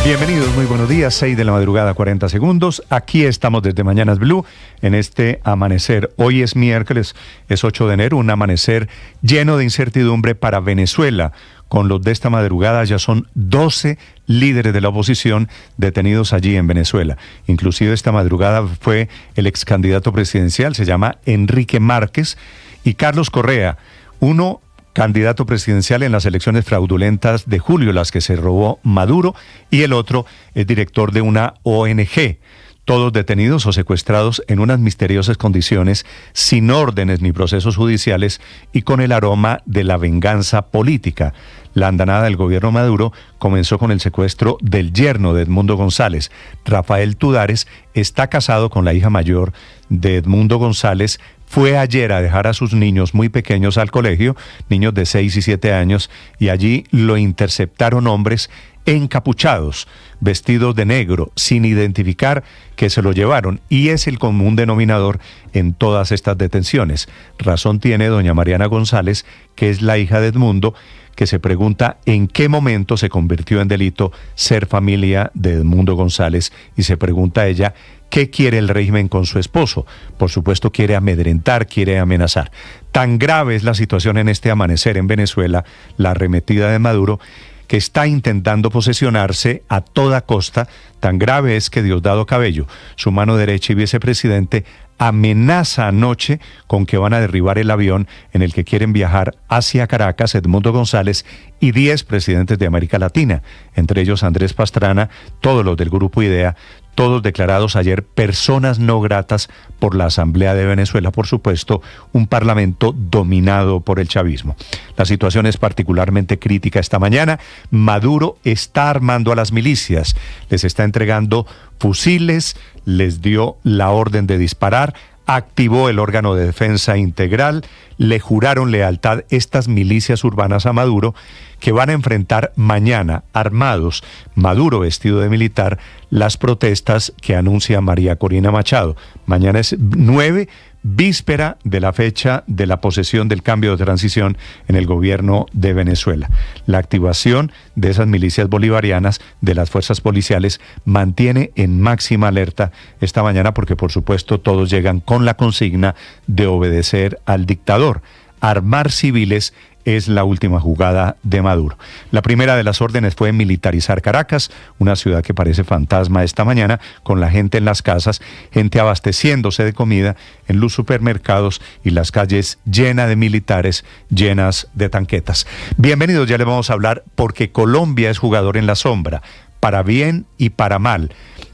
[SPEAKER 4] Bienvenidos, muy buenos días, 6 de la madrugada, 40 segundos. Aquí estamos desde Mañanas Blue en este amanecer. Hoy es miércoles, es 8 de enero, un amanecer lleno de incertidumbre para Venezuela. Con los de esta madrugada ya son 12 líderes de la oposición detenidos allí en Venezuela. Inclusive esta madrugada fue el ex candidato presidencial, se llama Enrique Márquez, y Carlos Correa, uno candidato presidencial en las elecciones fraudulentas de julio, las que se robó Maduro, y el otro es director de una ONG. Todos detenidos o secuestrados en unas misteriosas condiciones, sin órdenes ni procesos judiciales y con el aroma de la venganza política. La andanada del gobierno Maduro comenzó con el secuestro del yerno de Edmundo González. Rafael Tudares está casado con la hija mayor de Edmundo González. Fue ayer a dejar a sus niños muy pequeños al colegio, niños de 6 y 7 años, y allí lo interceptaron hombres encapuchados, vestidos de negro, sin identificar, que se lo llevaron, y es el común denominador en todas estas detenciones. Razón tiene doña Mariana González, que es la hija de Edmundo, que se pregunta en qué momento se convirtió en delito ser familia de Edmundo González, y se pregunta a ella qué quiere el régimen con su esposo. Por supuesto quiere amedrentar, quiere amenazar. Tan grave es la situación en este amanecer en Venezuela, la arremetida de Maduro, que está intentando posesionarse a toda costa. Tan grave es que Diosdado Cabello, su mano derecha y vicepresidente, amenaza anoche con que van a derribar el avión en el que quieren viajar hacia Caracas Edmundo González y 10 presidentes de América Latina, entre ellos Andrés Pastrana, todos los del Grupo IDEA, todos declarados ayer personas no gratas por la Asamblea de Venezuela, por supuesto, un parlamento dominado por el chavismo. La situación es particularmente crítica esta mañana. Maduro está armando a las milicias, les está entregando fusiles, les dio la orden de disparar, activó el órgano de defensa integral, le juraron lealtad estas milicias urbanas a Maduro, que van a enfrentar mañana, armados, Maduro vestido de militar, las protestas que anuncia María Corina Machado. Mañana es 9, víspera de la fecha de la posesión del cambio de transición en el gobierno de Venezuela. La activación de esas milicias bolivarianas, de las fuerzas policiales, mantiene en máxima alerta esta mañana porque, por supuesto, todos llegan con la consigna de obedecer al dictador. Armar civiles es la última jugada de Maduro. La primera de las órdenes fue militarizar Caracas, una ciudad que parece fantasma esta mañana, con la gente en las casas, gente abasteciéndose de comida en los supermercados y las calles llenas de militares, llenas de tanquetas. Bienvenidos, ya les vamos a hablar porque Colombia es jugador en la sombra, para bien y para mal.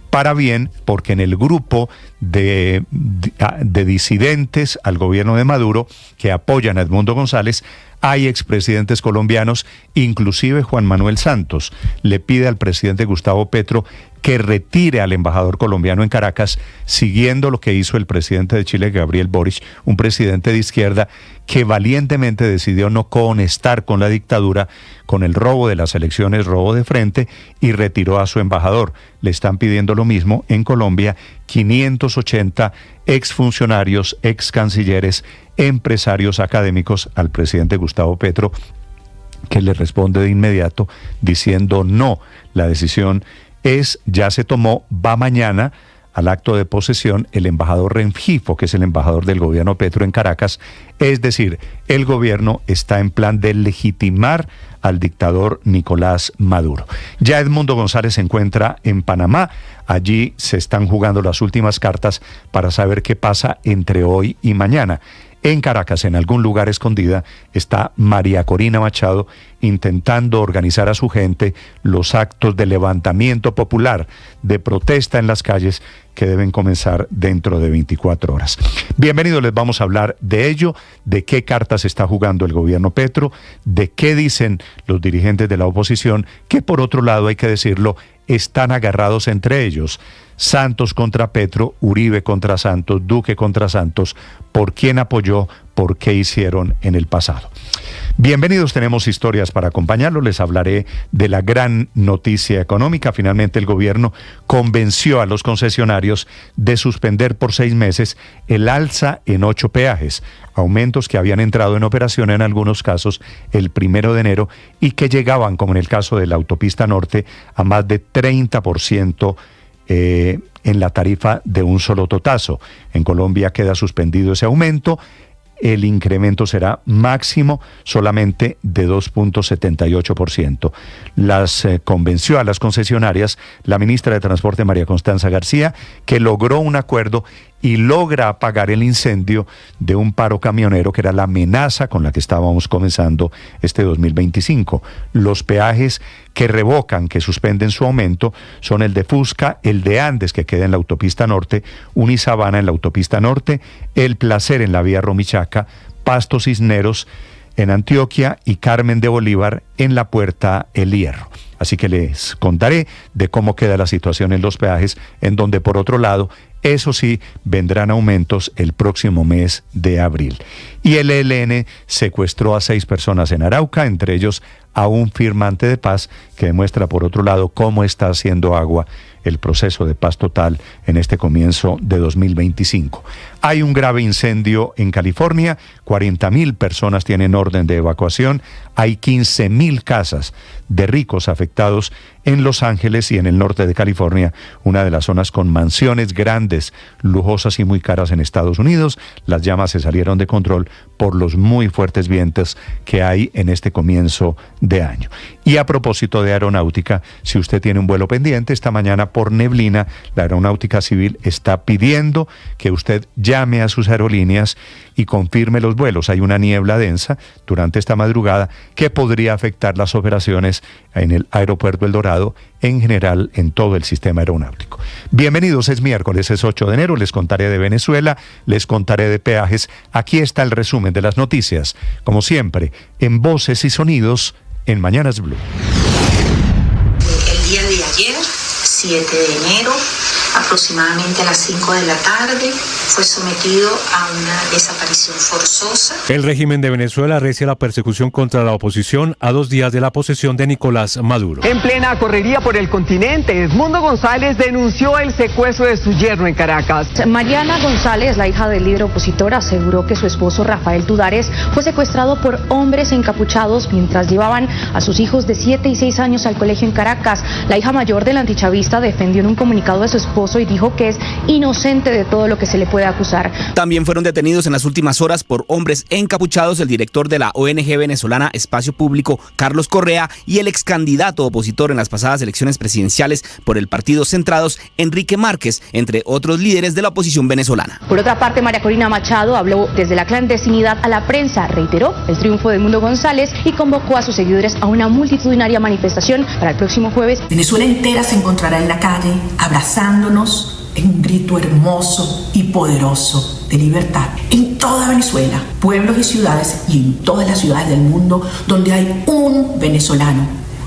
[SPEAKER 4] Para bien, porque en el grupo de disidentes al gobierno de Maduro que apoyan a Edmundo González, hay expresidentes colombianos, inclusive Juan Manuel Santos le pide al presidente Gustavo Petro que retire al embajador colombiano en Caracas, siguiendo lo que hizo el presidente de Chile, Gabriel Boric, un presidente de izquierda que valientemente decidió no conectar con la dictadura, con el robo de las elecciones, robo de frente, y retiró a su embajador. Le están pidiendo lo mismo en Colombia 580 exfuncionarios, excancilleres, empresarios académicos al presidente Gustavo Petro, que le responde de inmediato diciendo no, la decisión ya se tomó, va mañana al acto de posesión el embajador Rengifo, que es el embajador del gobierno Petro en Caracas. Es decir, el gobierno está en plan de legitimar al dictador Nicolás Maduro. Ya Edmundo González se encuentra en Panamá. Allí se están jugando las últimas cartas para saber qué pasa entre hoy y mañana. En Caracas, en algún lugar escondida, está María Corina Machado intentando organizar a su gente los actos de levantamiento popular, de protesta en las calles que deben comenzar dentro de 24 horas. Bienvenidos, les vamos a hablar de ello, de qué cartas está jugando el gobierno Petro, de qué dicen los dirigentes de la oposición, que por otro lado, hay que decirlo, están agarrados entre ellos. Santos contra Petro, Uribe contra Santos, Duque contra Santos, por quién apoyó, por qué hicieron en el pasado. Bienvenidos, tenemos historias para acompañarlos. Les hablaré de la gran noticia económica. Finalmente el gobierno convenció a los concesionarios de suspender por 6 meses el alza en 8 peajes, aumentos que habían entrado en operación en algunos casos el 1 de enero y que llegaban, como en el caso de la autopista norte, a más de 30% en la tarifa de un solo totazo. En Colombia queda suspendido ese aumento. El incremento será máximo solamente de 2.78%. Convenció a las concesionarias la ministra de Transporte, María Constanza García, que logró un acuerdo y logra apagar el incendio de un paro camionero que era la amenaza con la que estábamos comenzando este 2025. Los peajes que revocan, que suspenden su aumento, son el de Fusca, el de Andes, que queda en la autopista norte, Unisabana en la autopista norte, El Placer en la vía Romichaca, Pasto Cisneros en Antioquia y Carmen de Bolívar en la Puerta El Hierro. Así que les contaré de cómo queda la situación en los peajes, en donde por otro lado, eso sí, vendrán aumentos el próximo mes de abril. Y el ELN secuestró a 6 personas en Arauca, entre ellos a un firmante de paz, que demuestra por otro lado cómo está haciendo agua el proceso de paz total en este comienzo de 2025. Hay un grave incendio en California, 40.000 personas tienen orden de evacuación, hay 15.000 casas de ricos afectados en Los Ángeles y en el norte de California, una de las zonas con mansiones grandes, lujosas y muy caras en Estados Unidos. Las llamas se salieron de control por los muy fuertes vientos que hay en este comienzo de año. Y a propósito de aeronáutica, si usted tiene un vuelo pendiente, esta mañana por neblina, la Aeronáutica Civil está pidiendo que usted llame a sus aerolíneas y confirme los vuelos. Hay una niebla densa durante esta madrugada que podría afectar las operaciones en el aeropuerto El Dorado, en general en todo el sistema aeronáutico. Bienvenidos, es miércoles, es 8 de enero, les contaré de Venezuela, les contaré de peajes. Aquí está el resumen de las noticias, como siempre, en Voces y Sonidos, en Mañanas Blue.
[SPEAKER 6] El día de ayer, 7 de enero, aproximadamente a las 5 de la tarde, fue sometido a una desaparición forzosa.
[SPEAKER 7] El régimen de Venezuela arrecia la persecución contra la oposición a 2 días de la posesión de Nicolás Maduro.
[SPEAKER 21] En plena correría por el continente, Edmundo González denunció el secuestro de su yerno en Caracas.
[SPEAKER 8] Mariana González, la hija del líder opositor, aseguró que su esposo Rafael Tudares fue secuestrado por hombres encapuchados mientras llevaban a sus hijos de 7 y 6 años al colegio en Caracas. La hija mayor del antichavista defendió en un comunicado de su esposo y dijo que es inocente de todo lo que se le puede acusar.
[SPEAKER 9] También fueron detenidos en las últimas horas por hombres encapuchados el director de la ONG venezolana Espacio Público, Carlos Correa, y el ex candidato opositor en las pasadas elecciones presidenciales por el partido Centrados, Enrique Márquez, entre otros líderes de la oposición venezolana.
[SPEAKER 8] Por otra parte, María Corina Machado habló desde la clandestinidad a la prensa, reiteró el triunfo de Edmundo González y convocó a sus seguidores a una multitudinaria manifestación para el próximo jueves.
[SPEAKER 10] Venezuela entera se encontrará en la calle abrazándonos en un grito hermoso y poderoso de libertad. En toda Venezuela, pueblos y ciudades, y en todas las ciudades del mundo donde hay un venezolano,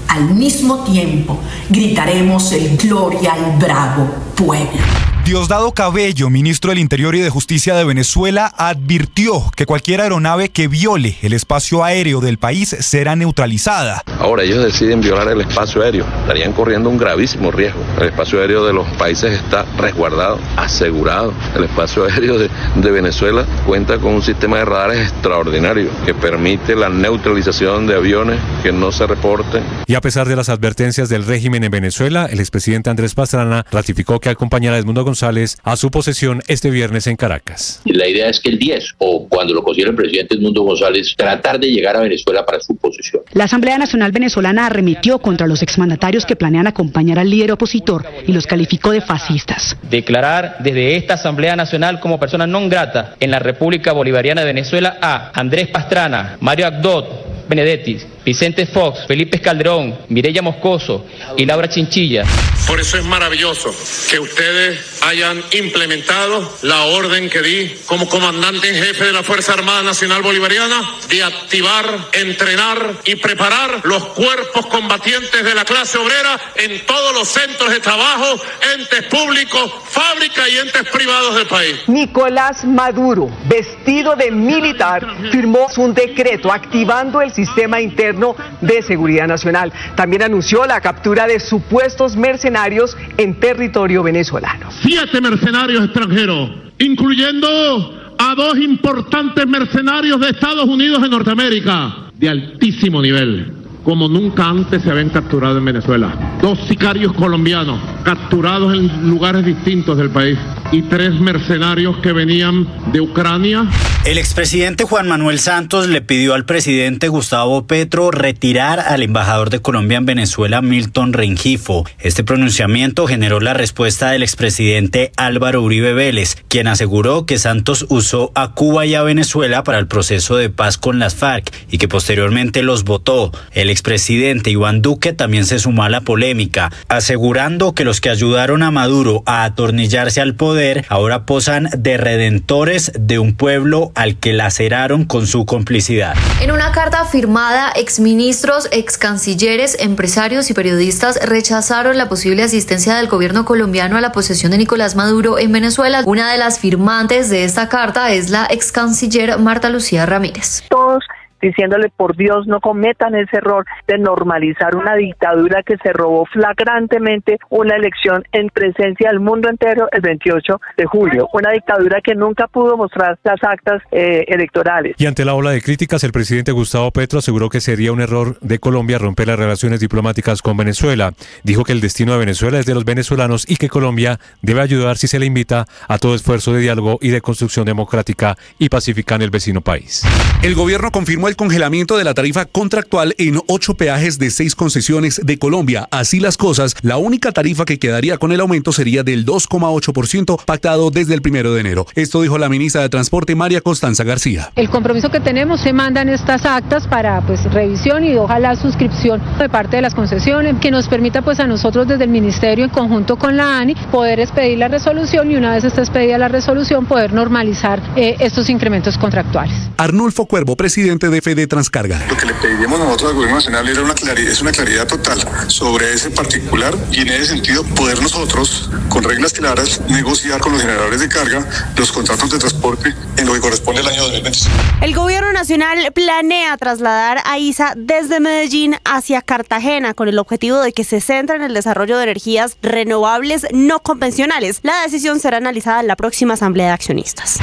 [SPEAKER 10] al mismo tiempo gritaremos el gloria al bravo pueblo.
[SPEAKER 11] Diosdado Cabello, ministro del Interior y de Justicia de Venezuela, advirtió que cualquier aeronave que viole el espacio aéreo del país será neutralizada.
[SPEAKER 27] Ahora ellos deciden violar el espacio aéreo, estarían corriendo un gravísimo riesgo. El espacio aéreo de los países está resguardado, asegurado. El espacio aéreo de Venezuela cuenta con un sistema de radares extraordinario que permite la neutralización de aviones que no se reporten.
[SPEAKER 7] Y a pesar de las advertencias del régimen en Venezuela, el expresidente Andrés Pastrana ratificó que acompañará a Edmundo González González a su posesión este viernes en Caracas.
[SPEAKER 12] La idea es que el 10, o cuando lo considere el presidente Edmundo González, tratar de llegar a Venezuela para su posesión.
[SPEAKER 13] La Asamblea Nacional Venezolana arremetió contra los exmandatarios que planean acompañar al líder opositor y los calificó de fascistas.
[SPEAKER 14] Declarar desde esta Asamblea Nacional como persona non grata en la República Bolivariana de Venezuela a Andrés Pastrana, Mario Abdo Benedetti, Vicente Fox, Felipe Calderón, Mireya Moscoso y Laura Chinchilla.
[SPEAKER 15] Por eso es maravilloso que ustedes hayan implementado la orden que di como comandante en jefe de la Fuerza Armada Nacional Bolivariana de activar, entrenar y preparar los cuerpos combatientes de la clase obrera en todos los centros de trabajo, entes públicos, fábricas y entes privados del país.
[SPEAKER 21] Nicolás Maduro, vestido de militar, firmó un decreto activando el sistema interno de seguridad nacional. También anunció la captura de supuestos mercenarios en territorio venezolano.
[SPEAKER 15] 7 mercenarios extranjeros, incluyendo a 2 importantes mercenarios de Estados Unidos en Norteamérica, de altísimo nivel, como nunca antes se habían capturado en Venezuela. 2 sicarios colombianos capturados en lugares distintos del país y 3 mercenarios que venían de Ucrania.
[SPEAKER 16] El expresidente Juan Manuel Santos le pidió al presidente Gustavo Petro retirar al embajador de Colombia en Venezuela, Milton Rengifo. Este pronunciamiento generó la respuesta del expresidente Álvaro Uribe Vélez, quien aseguró que Santos usó a Cuba y a Venezuela para el proceso de paz con las FARC y que posteriormente los votó. El expresidente Iván Duque también se sumó a la polémica, asegurando que los que ayudaron a Maduro a atornillarse al poder ahora posan de redentores de un pueblo al que laceraron con su complicidad.
[SPEAKER 17] En una carta firmada, exministros, excancilleres, empresarios y periodistas rechazaron la posible asistencia del gobierno colombiano a la posesión de Nicolás Maduro en Venezuela. Una de las firmantes de esta carta es la excanciller Marta Lucía Ramírez.
[SPEAKER 18] Todos diciéndole, por Dios, no cometan ese error de normalizar una dictadura que se robó flagrantemente una elección en presencia del mundo entero el 28 de julio. Una dictadura que nunca pudo mostrar las actas electorales.
[SPEAKER 7] Y ante la ola de críticas, el presidente Gustavo Petro aseguró que sería un error de Colombia romper las relaciones diplomáticas con Venezuela. Dijo que el destino de Venezuela es de los venezolanos y que Colombia debe ayudar si se le invita a todo esfuerzo de diálogo y de construcción democrática y pacífica en el vecino país.
[SPEAKER 28] El gobierno confirmó el congelamiento de la tarifa contractual en 8 peajes de 6 concesiones de Colombia. Así las cosas, la única tarifa que quedaría con el aumento sería del 2,8% pactado desde el 1 de enero. Esto dijo la ministra de Transporte, María Constanza García.
[SPEAKER 29] El compromiso que tenemos, se mandan estas actas para revisión y ojalá suscripción de parte de las concesiones, que nos permita a nosotros desde el ministerio en conjunto con la ANI poder expedir la resolución y una vez esté expedida la resolución poder normalizar estos incrementos contractuales.
[SPEAKER 28] Arnulfo Cuervo, presidente de Fede Transcarga.
[SPEAKER 30] Lo que le pediríamos nosotros al gobierno nacional era una claridad total sobre ese particular y en ese sentido poder nosotros, con reglas claras, negociar con los generadores de carga los contratos de transporte en lo que corresponde al año 2026.
[SPEAKER 20] El gobierno nacional planea trasladar a ISA desde Medellín hacia Cartagena con el objetivo de que se centre en el desarrollo de energías renovables no convencionales. La decisión será analizada en la próxima Asamblea de Accionistas.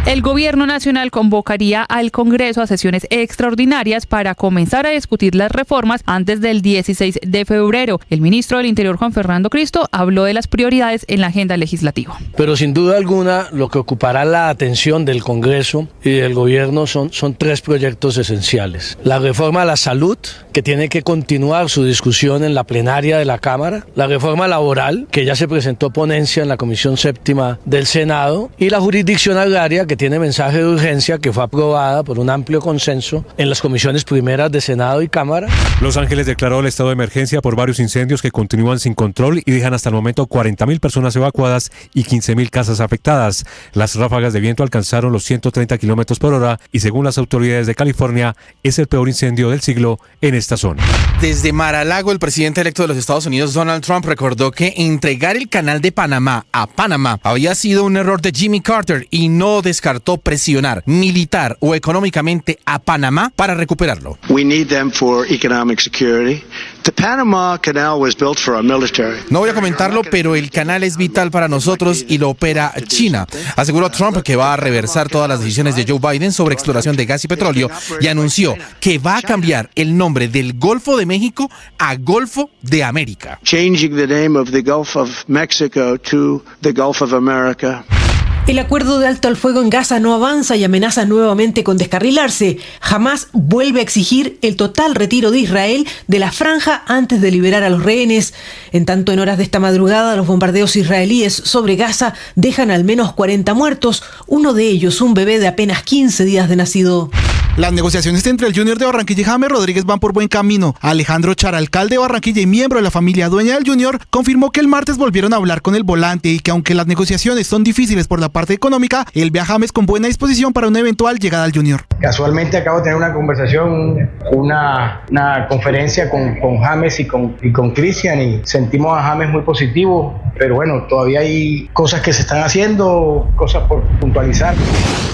[SPEAKER 19] El gobierno nacional convocaría al Congreso a sesiones extraordinarias para comenzar a discutir las reformas antes del 16 de febrero. El ministro del Interior, Juan Fernando Cristo, habló de las prioridades en la agenda legislativa.
[SPEAKER 31] Pero sin duda alguna, lo que ocupará la atención del Congreso y del gobierno son 3 proyectos esenciales. La reforma a la salud, que tiene que continuar su discusión en la plenaria de la Cámara. La reforma laboral, que ya se presentó ponencia en la Comisión Séptima del Senado. Y la jurisdicción agraria, que tiene mensaje de urgencia, que fue aprobada por un amplio consenso en las comisiones primeras de Senado y Cámara.
[SPEAKER 7] Los Ángeles declaró el estado de emergencia por varios incendios que continúan sin control y dejan hasta el momento 40.000 personas evacuadas y 15.000 casas afectadas. Las ráfagas de viento alcanzaron los 130 kilómetros por hora y según las autoridades de California es el peor incendio del siglo en esta zona.
[SPEAKER 32] Desde Mar-a-Lago, el presidente electo de los Estados Unidos, Donald Trump, recordó que entregar el canal de Panamá a Panamá había sido un error de Jimmy Carter y no descartó descartó presionar militar o económicamente a Panamá para recuperarlo.
[SPEAKER 1] We need them for economic security. The Panama Canal was built for our military.
[SPEAKER 32] No voy a comentarlo, pero el canal es vital para nosotros y lo opera China. Aseguró Trump que va a reversar todas las decisiones de Joe Biden sobre exploración de gas y petróleo y anunció que va a cambiar el nombre del Golfo de México a Golfo de América.
[SPEAKER 1] Changing the name of the Gulf of Mexico to the Gulf of America.
[SPEAKER 2] El acuerdo de alto al fuego en Gaza no avanza y amenaza nuevamente con descarrilarse. Hamás vuelve a exigir el total retiro de Israel de la franja antes de liberar a los rehenes. En tanto, en horas de esta madrugada, los bombardeos israelíes sobre Gaza dejan al menos 40 muertos, uno de ellos un bebé de apenas 15 días de nacido.
[SPEAKER 3] Las negociaciones entre el Junior de Barranquilla y James Rodríguez van por buen camino. Alejandro Char, alcalde de Barranquilla y miembro de la familia dueña del Junior, confirmó que el martes volvieron a hablar con el volante y que aunque las negociaciones son difíciles por la parte económica, él ve a James con buena disposición para una eventual llegada al Junior.
[SPEAKER 4] Casualmente acabo de tener una conversación, una conferencia con James y con Cristian, y sentimos a James muy positivo, pero bueno, todavía hay cosas que se están haciendo, cosas por puntualizar.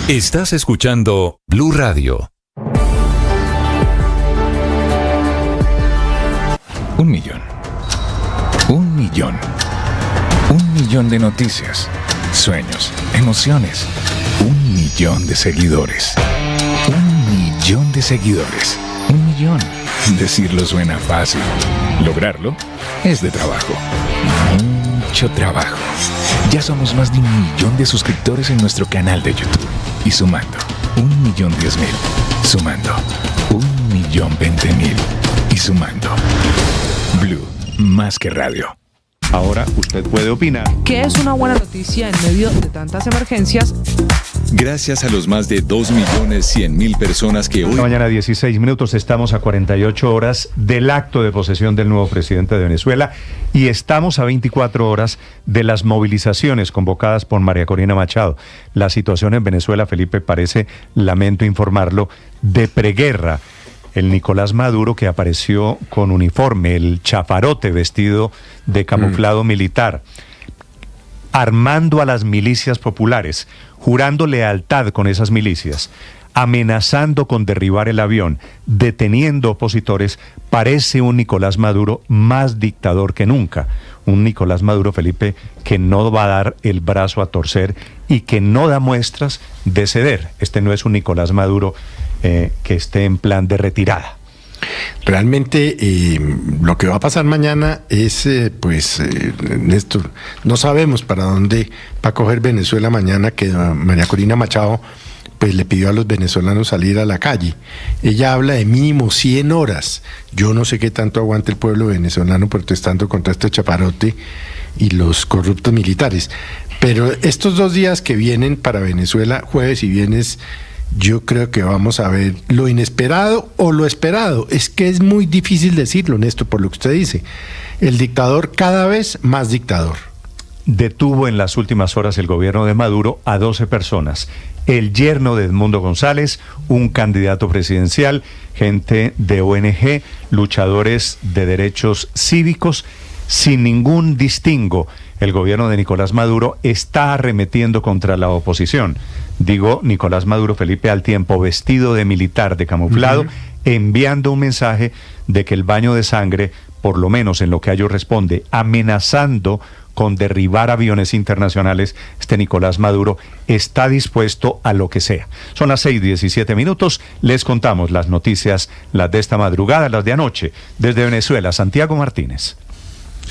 [SPEAKER 3] Estás escuchando Blue Radio. 1 millón. 1 millón. 1 millón de noticias, sueños, emociones. 1 millón de seguidores. 1 millón de seguidores. 1 millón. Decirlo suena fácil. Lograrlo es de trabajo. Mucho trabajo. Ya somos más de 1 millón de suscriptores en nuestro canal de YouTube. Y sumando, 1.010.000. Sumando, 1.020.000. Y sumando. Blue, más que radio.
[SPEAKER 5] Ahora usted puede opinar.
[SPEAKER 6] ¿Qué es una buena noticia en medio de tantas emergencias?
[SPEAKER 3] Gracias a los más de 2.100.000 personas que hoy...
[SPEAKER 5] Mañana 16 minutos, estamos a 48 horas del acto de posesión del nuevo presidente de Venezuela y estamos a 24 horas de las movilizaciones convocadas por María Corina Machado. La situación en Venezuela, Felipe, parece, lamento informarlo, de preguerra. El Nicolás Maduro, que apareció con uniforme, el chafarote vestido de camuflado militar, armando a las milicias populares, jurando lealtad con esas milicias, amenazando con derribar el avión, deteniendo opositores, parece un Nicolás Maduro más dictador que nunca. Un Nicolás Maduro, Felipe, que no va a dar el brazo a torcer y que no da muestras de ceder. Este no es un Nicolás Maduro que esté en plan de retirada.
[SPEAKER 9] Realmente lo que va a pasar mañana es, Néstor, no sabemos para dónde va a coger Venezuela mañana, que María Corina Machado pues le pidió a los venezolanos salir a la calle. Ella habla de mínimo 100 horas. Yo no sé qué tanto aguante el pueblo venezolano protestando contra este chaparote y los corruptos militares. Pero estos 2 días que vienen para Venezuela, jueves y viernes, yo creo que vamos a ver lo inesperado o lo esperado. Es que es muy difícil decirlo, Néstor, por lo que usted dice. El dictador cada vez más dictador.
[SPEAKER 5] Detuvo en las últimas horas el gobierno de Maduro a 12 personas. El yerno de Edmundo González, un candidato presidencial, gente de ONG, luchadores de derechos cívicos, sin ningún distingo. El gobierno de Nicolás Maduro está arremetiendo contra la oposición. Digo, Nicolás Maduro, Felipe, al tiempo vestido de militar de camuflado, enviando un mensaje de que el baño de sangre, por lo menos en lo que a ello responde, amenazando con derribar aviones internacionales, este Nicolás Maduro está dispuesto a lo que sea. Son las 6:17 minutos, les contamos las noticias, las de esta madrugada, las de anoche, desde Venezuela, Santiago Martínez.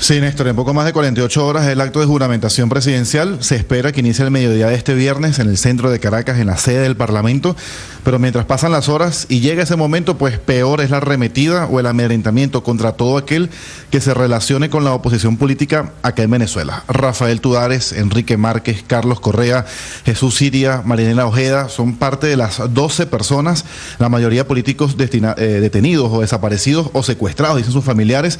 [SPEAKER 22] Sí, Néstor, en poco más de 48 horas el acto de juramentación presidencial se espera que inicie el mediodía de este viernes en el centro de Caracas, en la sede del Parlamento, pero mientras pasan las horas y llega ese momento, pues peor es la arremetida o el amedrentamiento contra todo aquel que se relacione con la oposición política acá en Venezuela. Rafael Tudares, Enrique Márquez, Carlos Correa, Jesús Siria, Marinela Ojeda, son parte de las 12 personas, la mayoría políticos detenidos o desaparecidos o secuestrados, dicen sus familiares,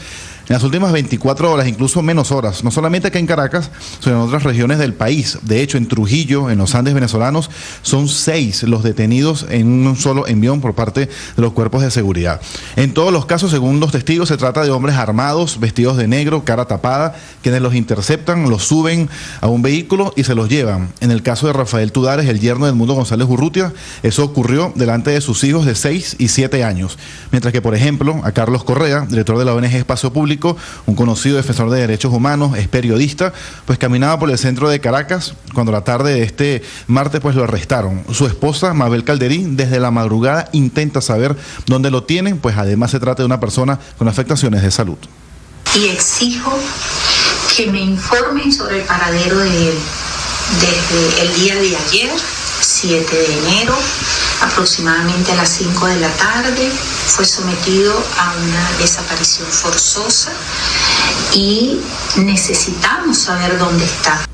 [SPEAKER 22] en las últimas 24 24 horas, incluso menos horas, no solamente acá en Caracas, sino en otras regiones del país. De hecho, en Trujillo, en los Andes venezolanos, son 6 los detenidos en un solo envión por parte de los cuerpos de seguridad. En todos los casos, según los testigos, se trata de hombres armados, vestidos de negro, cara tapada, quienes los interceptan, los suben a un vehículo y se los llevan. En el caso de Rafael Tudares, el yerno de Edmundo González Urrutia, eso ocurrió delante de sus hijos de 6 y 7 años. Mientras que, por ejemplo, a Carlos Correa, director de la ONG Espacio Público, un conocido defensor de derechos humanos, es periodista, pues caminaba por el centro de Caracas cuando la tarde de este martes pues lo arrestaron. Su esposa, Mabel Calderín, desde la madrugada intenta saber dónde lo tienen, pues además se trata de una persona con afectaciones de salud.
[SPEAKER 8] Y exijo que me informen sobre el paradero de él. Desde el día de ayer, 7 de enero, aproximadamente a las 5 de la tarde, fue sometido a una desaparición forzosa y necesitamos saber dónde está.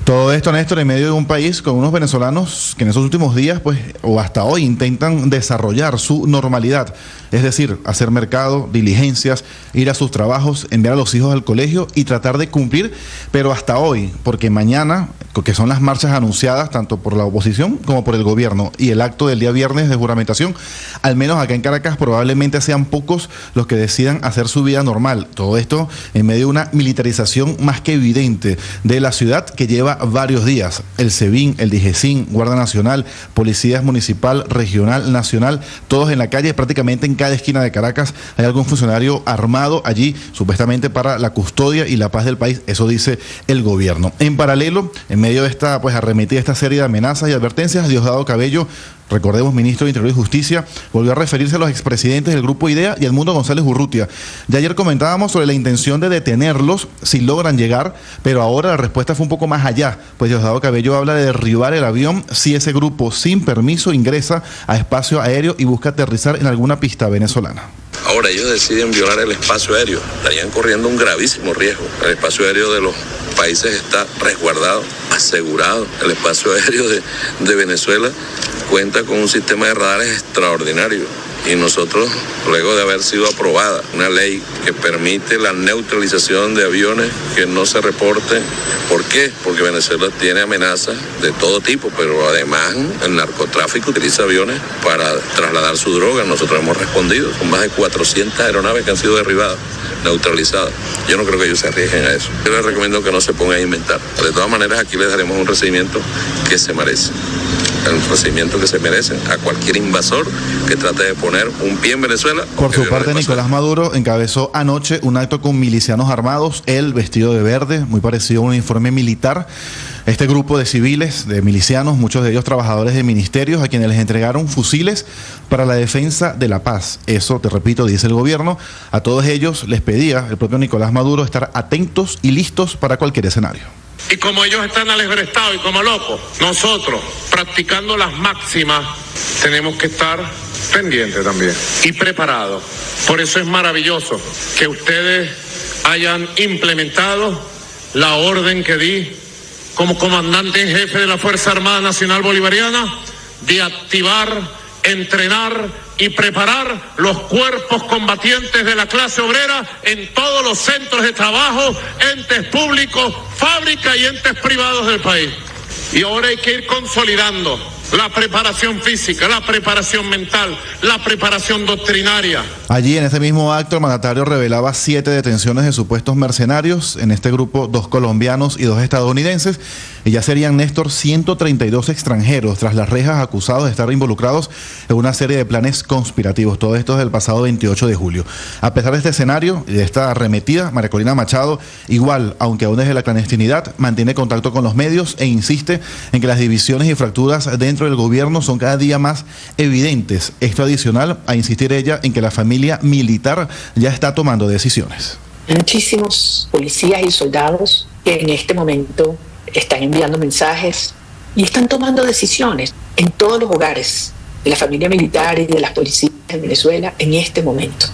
[SPEAKER 22] Todo esto, Néstor, en medio de un país con unos venezolanos que en esos últimos días, pues, o hasta hoy, intentan desarrollar su normalidad. Es decir, hacer mercado, diligencias, ir a sus trabajos, enviar a los hijos al colegio y tratar de cumplir, pero hasta hoy, porque mañana, que son las marchas anunciadas tanto por la oposición como por el gobierno, y el acto del día viernes de juramentación, al menos acá en Caracas probablemente sean pocos los que decidan hacer su vida normal. Todo esto en medio de una militarización más que evidente de la ciudad que lleva varios días. El SEBIN, el DIGESIN, Guardia Nacional, Policía Municipal, Regional, Nacional, todos en la calle, prácticamente en cada esquina de Caracas hay algún funcionario armado allí, supuestamente para la custodia y la paz del país, eso dice el gobierno. En paralelo, en medio de esta pues arremetida, esta serie de amenazas y advertencias, Diosdado Cabello, recordemos, ministro de Interior y Justicia, volvió a referirse a los expresidentes del Grupo IDEA y Edmundo González Urrutia. Ya ayer comentábamos sobre la intención de detenerlos si logran llegar, pero ahora la respuesta fue un poco más allá, pues Diosdado Cabello habla de derribar el avión si ese grupo sin permiso ingresa a espacio aéreo y busca aterrizar en alguna pista venezolana.
[SPEAKER 10] Ahora ellos deciden violar el espacio aéreo, estarían corriendo un gravísimo riesgo. El espacio aéreo de los países está resguardado, asegurado. El espacio aéreo de Venezuela cuenta con un sistema de radares extraordinario y nosotros, luego de haber sido aprobada una ley que permite la neutralización de aviones que no se reporten. ¿Por qué? Porque Venezuela tiene amenazas de todo tipo, pero además el narcotráfico utiliza aviones para trasladar su droga. Nosotros hemos respondido con más de 400 aeronaves que han sido derribadas, neutralizadas. Yo no creo que ellos se arriesguen a eso. Yo les recomiendo que no se pongan a inventar. De todas maneras, aquí les daremos un recibimiento que se merece. El procedimiento que se merecen a cualquier invasor que trate de poner un pie en Venezuela.
[SPEAKER 22] Por su parte, Nicolás Maduro encabezó anoche un acto con milicianos armados, él vestido de verde, muy parecido a un uniforme militar. Este grupo de civiles, de milicianos, muchos de ellos trabajadores de ministerios, a quienes les entregaron fusiles para la defensa de la paz. Eso, te repito, dice el gobierno. A todos ellos les pedía el propio Nicolás Maduro estar atentos y listos para cualquier escenario.
[SPEAKER 15] Y como ellos están alebrestados y como locos, nosotros, practicando las máximas, tenemos que estar pendientes también y preparados. Por eso es maravilloso que ustedes hayan implementado la orden que di como comandante en jefe de la Fuerza Armada Nacional Bolivariana de activar, entrenar y preparar los cuerpos combatientes de la clase obrera en todos los centros de trabajo, entes públicos, fábricas y entes privados del país. Y ahora hay que ir consolidando la preparación física, la preparación mental, la preparación doctrinaria.
[SPEAKER 22] Allí, en ese mismo acto, el mandatario revelaba 7 detenciones de supuestos mercenarios. En este grupo, 2 colombianos y 2 estadounidenses. Y ya serían, Néstor, 132 extranjeros tras las rejas acusados de estar involucrados en una serie de planes conspirativos. Todo esto desde el pasado 28 de julio. A pesar de este escenario y de esta arremetida, María Corina Machado, igual, aunque aún desde la clandestinidad, mantiene contacto con los medios e insiste en que las divisiones y fracturas dentro del gobierno son cada día más evidentes. Esto adicional a insistir ella en que la familia militar ya está tomando decisiones.
[SPEAKER 11] Muchísimos policías y soldados que en este momento están enviando mensajes y están tomando decisiones en todos los hogares de la familia militar y de las policías en Venezuela en este momento.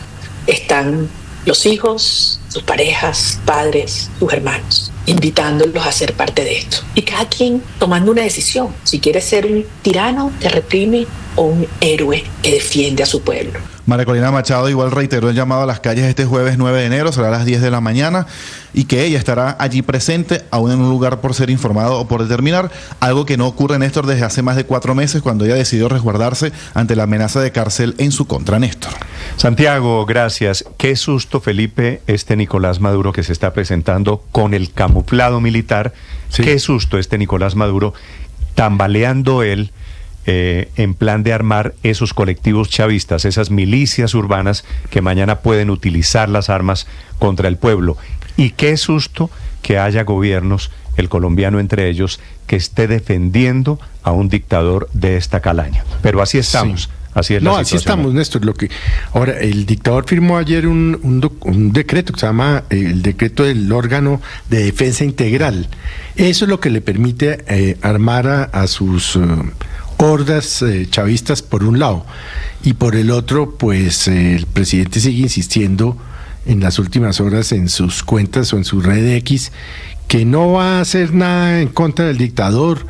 [SPEAKER 11] Están los hijos, sus parejas, padres, sus hermanos, invitándolos a ser parte de esto. Y cada quien tomando una decisión. Si quiere ser un tirano que reprime o un héroe que defiende a su pueblo.
[SPEAKER 22] María Corina Machado igual reiteró el llamado a las calles este jueves 9 de enero, será a las 10 de la mañana, y que ella estará allí presente, aún en un lugar por ser informado o por determinar, algo que no ocurre, Néstor, desde hace más de 4 meses, cuando ella decidió resguardarse ante la amenaza de cárcel en su contra, Néstor.
[SPEAKER 5] Santiago, gracias. Qué susto, Felipe, este Nicolás Maduro que se está presentando con el camuflado militar. Sí. Qué susto este Nicolás Maduro, tambaleando él, en plan de armar esos colectivos chavistas, esas milicias urbanas que mañana pueden utilizar las armas contra el pueblo. Y qué susto que haya gobiernos, el colombiano entre ellos, que esté defendiendo a un dictador de esta calaña. Pero así estamos. Sí. Así es la situación.
[SPEAKER 9] Así estamos, Néstor. Ahora, el dictador firmó ayer un decreto que se llama el decreto del órgano de defensa integral. Eso es lo que le permite armar a sus hordas chavistas por un lado, y por el otro, pues el presidente sigue insistiendo en las últimas horas en sus cuentas o en su red X que no va a hacer nada en contra del dictador,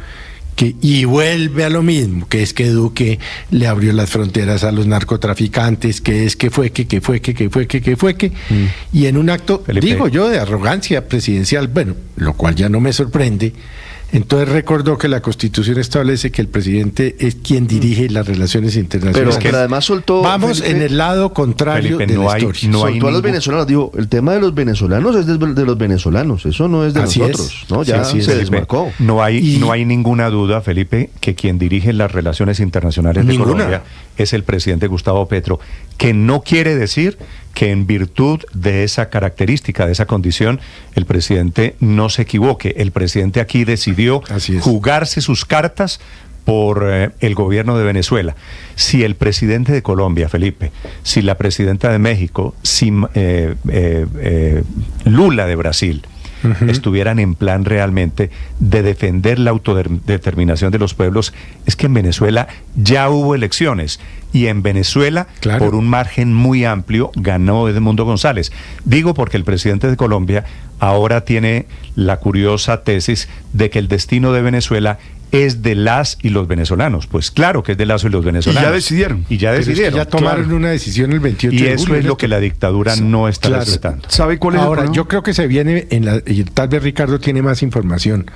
[SPEAKER 9] y vuelve a lo mismo, que es que Duque le abrió las fronteras a los narcotraficantes, y en un acto, Felipe, digo yo, de arrogancia presidencial, bueno, lo cual ya no me sorprende. Entonces recordó que la Constitución establece que el presidente es quien dirige las relaciones internacionales.
[SPEAKER 12] Pero además soltó...
[SPEAKER 9] Vamos, Felipe, en el lado contrario, Felipe, de la historia.
[SPEAKER 12] Soltó a los venezolanos. Digo, el tema de los venezolanos es de los venezolanos, eso no es de nosotros, ¿no? Ya se desmarcó.
[SPEAKER 5] No hay ninguna duda, Felipe, que quien dirige las relaciones internacionales de Colombia es el presidente Gustavo Petro, que no quiere decir que en virtud de esa característica, de esa condición, el presidente no se equivoque. El presidente aquí decidió jugarse sus cartas por el gobierno de Venezuela. Si el presidente de Colombia, Felipe, si la presidenta de México, si Lula de Brasil, estuvieran en plan realmente de defender la autodeterminación de los pueblos, es que en Venezuela ya hubo elecciones y en Venezuela, por un margen muy amplio, ganó Edmundo González. Digo porque el presidente de Colombia ahora tiene la curiosa tesis de que el destino de Venezuela es de las y los venezolanos. Pues claro que es de las y los venezolanos.
[SPEAKER 9] Y ya decidieron.
[SPEAKER 5] Es que
[SPEAKER 9] ya tomaron una decisión el 28 de julio.
[SPEAKER 5] Y eso es lo que la dictadura no está respetando.
[SPEAKER 9] ¿Sabe cuál es ahora, el problema? Yo creo que se viene, y tal vez Ricardo tiene más información,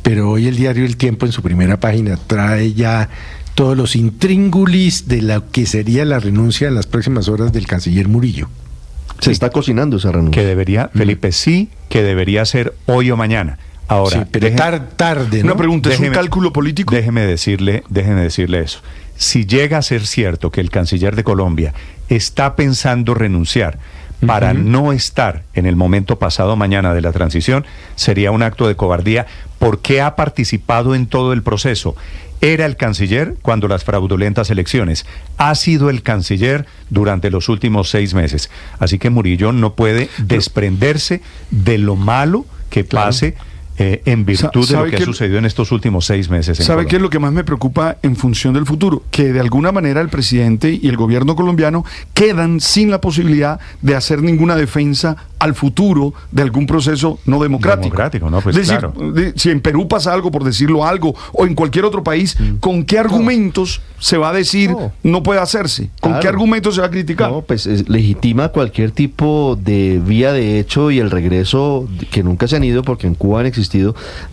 [SPEAKER 9] pero hoy el diario El Tiempo en su primera página trae ya todos los intríngulis de lo que sería la renuncia en las próximas horas del canciller Murillo.
[SPEAKER 12] Se está cocinando esa renuncia.
[SPEAKER 5] Que debería, Felipe, que debería ser hoy o mañana. Ahora,
[SPEAKER 9] sí, pero tarde, ¿no?
[SPEAKER 13] Una pregunta, ¿es un cálculo político?
[SPEAKER 5] Déjeme decirle eso. Si llega a ser cierto que el canciller de Colombia está pensando renunciar para no estar en el momento pasado mañana de la transición, sería un acto de cobardía porque ha participado en todo el proceso. Era el canciller cuando las fraudulentas elecciones, ha sido el canciller durante los últimos 6 meses. Así que Murillo no puede desprenderse de lo malo que pase en virtud de lo que ha sucedido en estos últimos 6 meses.
[SPEAKER 13] ¿Sabe qué es lo que más me preocupa en función del futuro? Que de alguna manera el presidente y el gobierno colombiano quedan sin la posibilidad de hacer ninguna defensa al futuro de algún proceso no democrático.
[SPEAKER 5] ¿no? Pues
[SPEAKER 13] es decir,
[SPEAKER 5] claro.
[SPEAKER 13] Si en Perú pasa algo, por decirlo algo, o en cualquier otro país, ¿con qué argumentos se va a decir no puede hacerse? ¿Con qué argumentos se va a criticar?
[SPEAKER 12] No, pues legitima cualquier tipo de vía de hecho y el regreso, que nunca se han ido porque en Cuba han existido,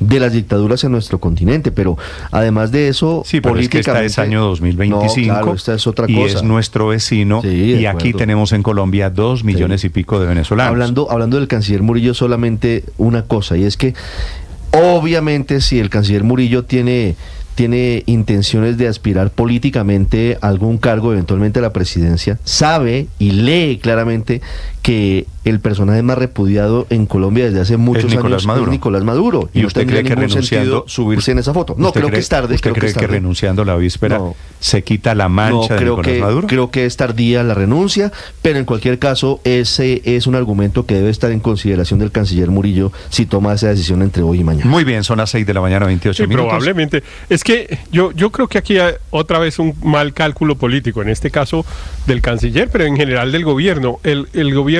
[SPEAKER 12] de las dictaduras en nuestro continente, pero además de eso,
[SPEAKER 5] sí, pero es que esta es año 2025,
[SPEAKER 12] no, claro, esta es otra cosa.
[SPEAKER 5] Y es nuestro vecino, y aquí tenemos en Colombia 2 millones y pico de venezolanos.
[SPEAKER 12] Hablando del canciller Murillo, solamente una cosa, y es que obviamente si el canciller Murillo tiene intenciones de aspirar políticamente a algún cargo, eventualmente a la presidencia, sabe y lee claramente que el personaje más repudiado en Colombia desde hace muchos años es Nicolás Maduro.
[SPEAKER 5] ¿Y usted cree que renunciando
[SPEAKER 12] subirse en esa foto? No, creo que es tarde.
[SPEAKER 5] ¿Usted cree que renunciando la víspera se quita la mancha de Nicolás Maduro?
[SPEAKER 12] Creo que es tardía la renuncia, pero en cualquier caso ese es un argumento que debe estar en consideración del canciller Murillo si toma esa decisión entre hoy y mañana.
[SPEAKER 5] Muy bien, son las 6 de la mañana, 28 minutos.
[SPEAKER 14] Probablemente. Es que yo creo que aquí hay otra vez un mal cálculo político, en este caso del canciller, pero en general del gobierno. El gobierno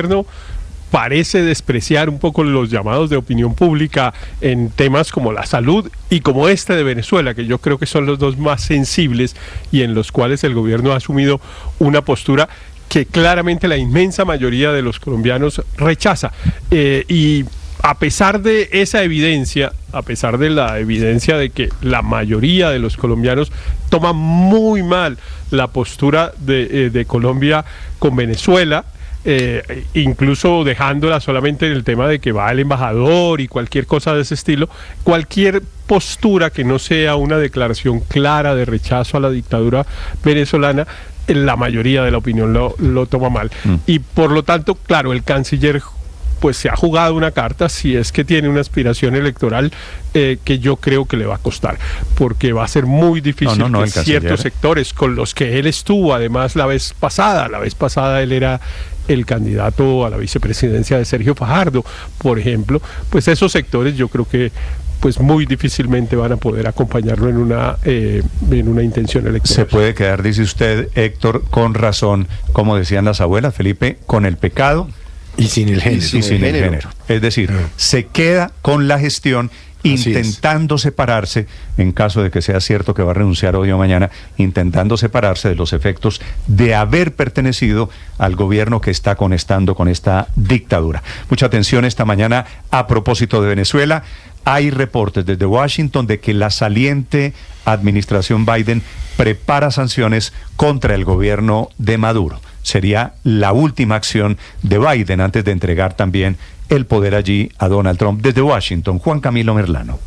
[SPEAKER 14] parece despreciar un poco los llamados de opinión pública en temas como la salud y como este de Venezuela, que yo creo que son los dos más sensibles y en los cuales el gobierno ha asumido una postura que claramente la inmensa mayoría de los colombianos rechaza. Y a pesar de esa evidencia, a pesar de la evidencia de que la mayoría de los colombianos toman muy mal la postura de Colombia con Venezuela, incluso dejándola solamente en el tema de que va el embajador y cualquier cosa de ese estilo, cualquier postura que no sea una declaración clara de rechazo a la dictadura venezolana, la mayoría de la opinión lo toma mal. Y por lo tanto, claro, el canciller pues se ha jugado una carta, si es que tiene una aspiración electoral, que yo creo que le va a costar, porque va a ser muy difícil que ciertos sectores con los que él estuvo, además la vez pasada él era el candidato a la vicepresidencia de Sergio Fajardo, por ejemplo, pues esos sectores yo creo que pues muy difícilmente van a poder acompañarlo en una intención electoral.
[SPEAKER 5] Se puede quedar, dice usted, Héctor, con razón, como decían las abuelas, Felipe, con el pecado
[SPEAKER 9] y sin el género.
[SPEAKER 5] Y sin el género. Es decir, se queda con la gestión intentando separarse, en caso de que sea cierto que va a renunciar hoy o mañana, intentando separarse de los efectos de haber pertenecido al gobierno que está conectando con esta dictadura. Mucha atención esta mañana a propósito de Venezuela. Hay reportes desde Washington de que la saliente administración Biden prepara sanciones contra el gobierno de Maduro. Sería la última acción de Biden antes de entregar también el poder allí a Donald Trump. Desde Washington, Juan Camilo Merlano.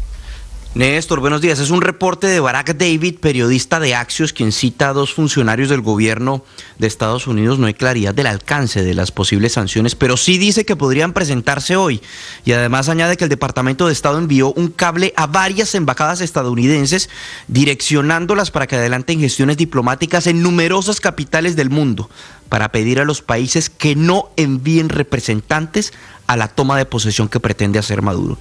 [SPEAKER 16] Néstor, buenos días. Es un reporte de Barack David, periodista de Axios, quien cita a dos funcionarios del gobierno de Estados Unidos. No hay claridad del alcance de las posibles sanciones, pero sí dice que podrían presentarse hoy. Y además añade que el Departamento de Estado envió un cable a varias embajadas estadounidenses, direccionándolas para que adelanten gestiones diplomáticas en numerosas capitales del mundo, para pedir a los países que no envíen representantes a la toma de posesión que pretende hacer Maduro.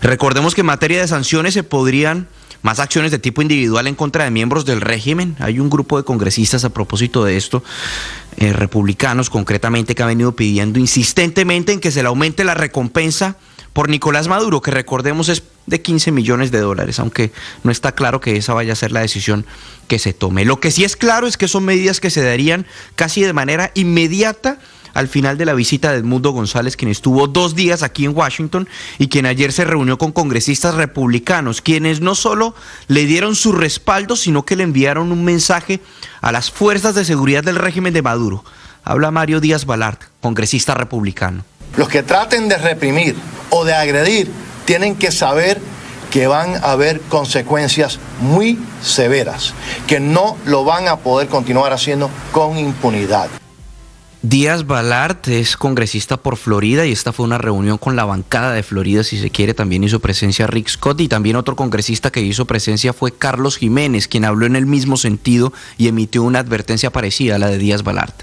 [SPEAKER 16] Recordemos que en materia de sanciones se podrían más acciones de tipo individual en contra de miembros del régimen. Hay un grupo de congresistas a propósito de esto, republicanos concretamente, que han venido pidiendo insistentemente en que se le aumente la recompensa por Nicolás Maduro, que recordemos es de $15 millones, aunque no está claro que esa vaya a ser la decisión que se tome. Lo que sí es claro es que son medidas que se darían casi de manera inmediata al final de la visita de Edmundo González, quien estuvo 2 días aquí en Washington y quien ayer se reunió con congresistas republicanos, quienes no solo le dieron su respaldo, sino que le enviaron un mensaje a las fuerzas de seguridad del régimen de Maduro. Habla Mario Díaz Balart, congresista republicano.
[SPEAKER 17] Los que traten de reprimir o de agredir tienen que saber que van a haber consecuencias muy severas, que no lo van a poder continuar haciendo con impunidad.
[SPEAKER 16] Díaz Balart es congresista por Florida y esta fue una reunión con la bancada de Florida, si se quiere. También hizo presencia Rick Scott y también otro congresista que hizo presencia fue Carlos Jiménez, quien habló en el mismo sentido y emitió una advertencia parecida a la de Díaz Balart.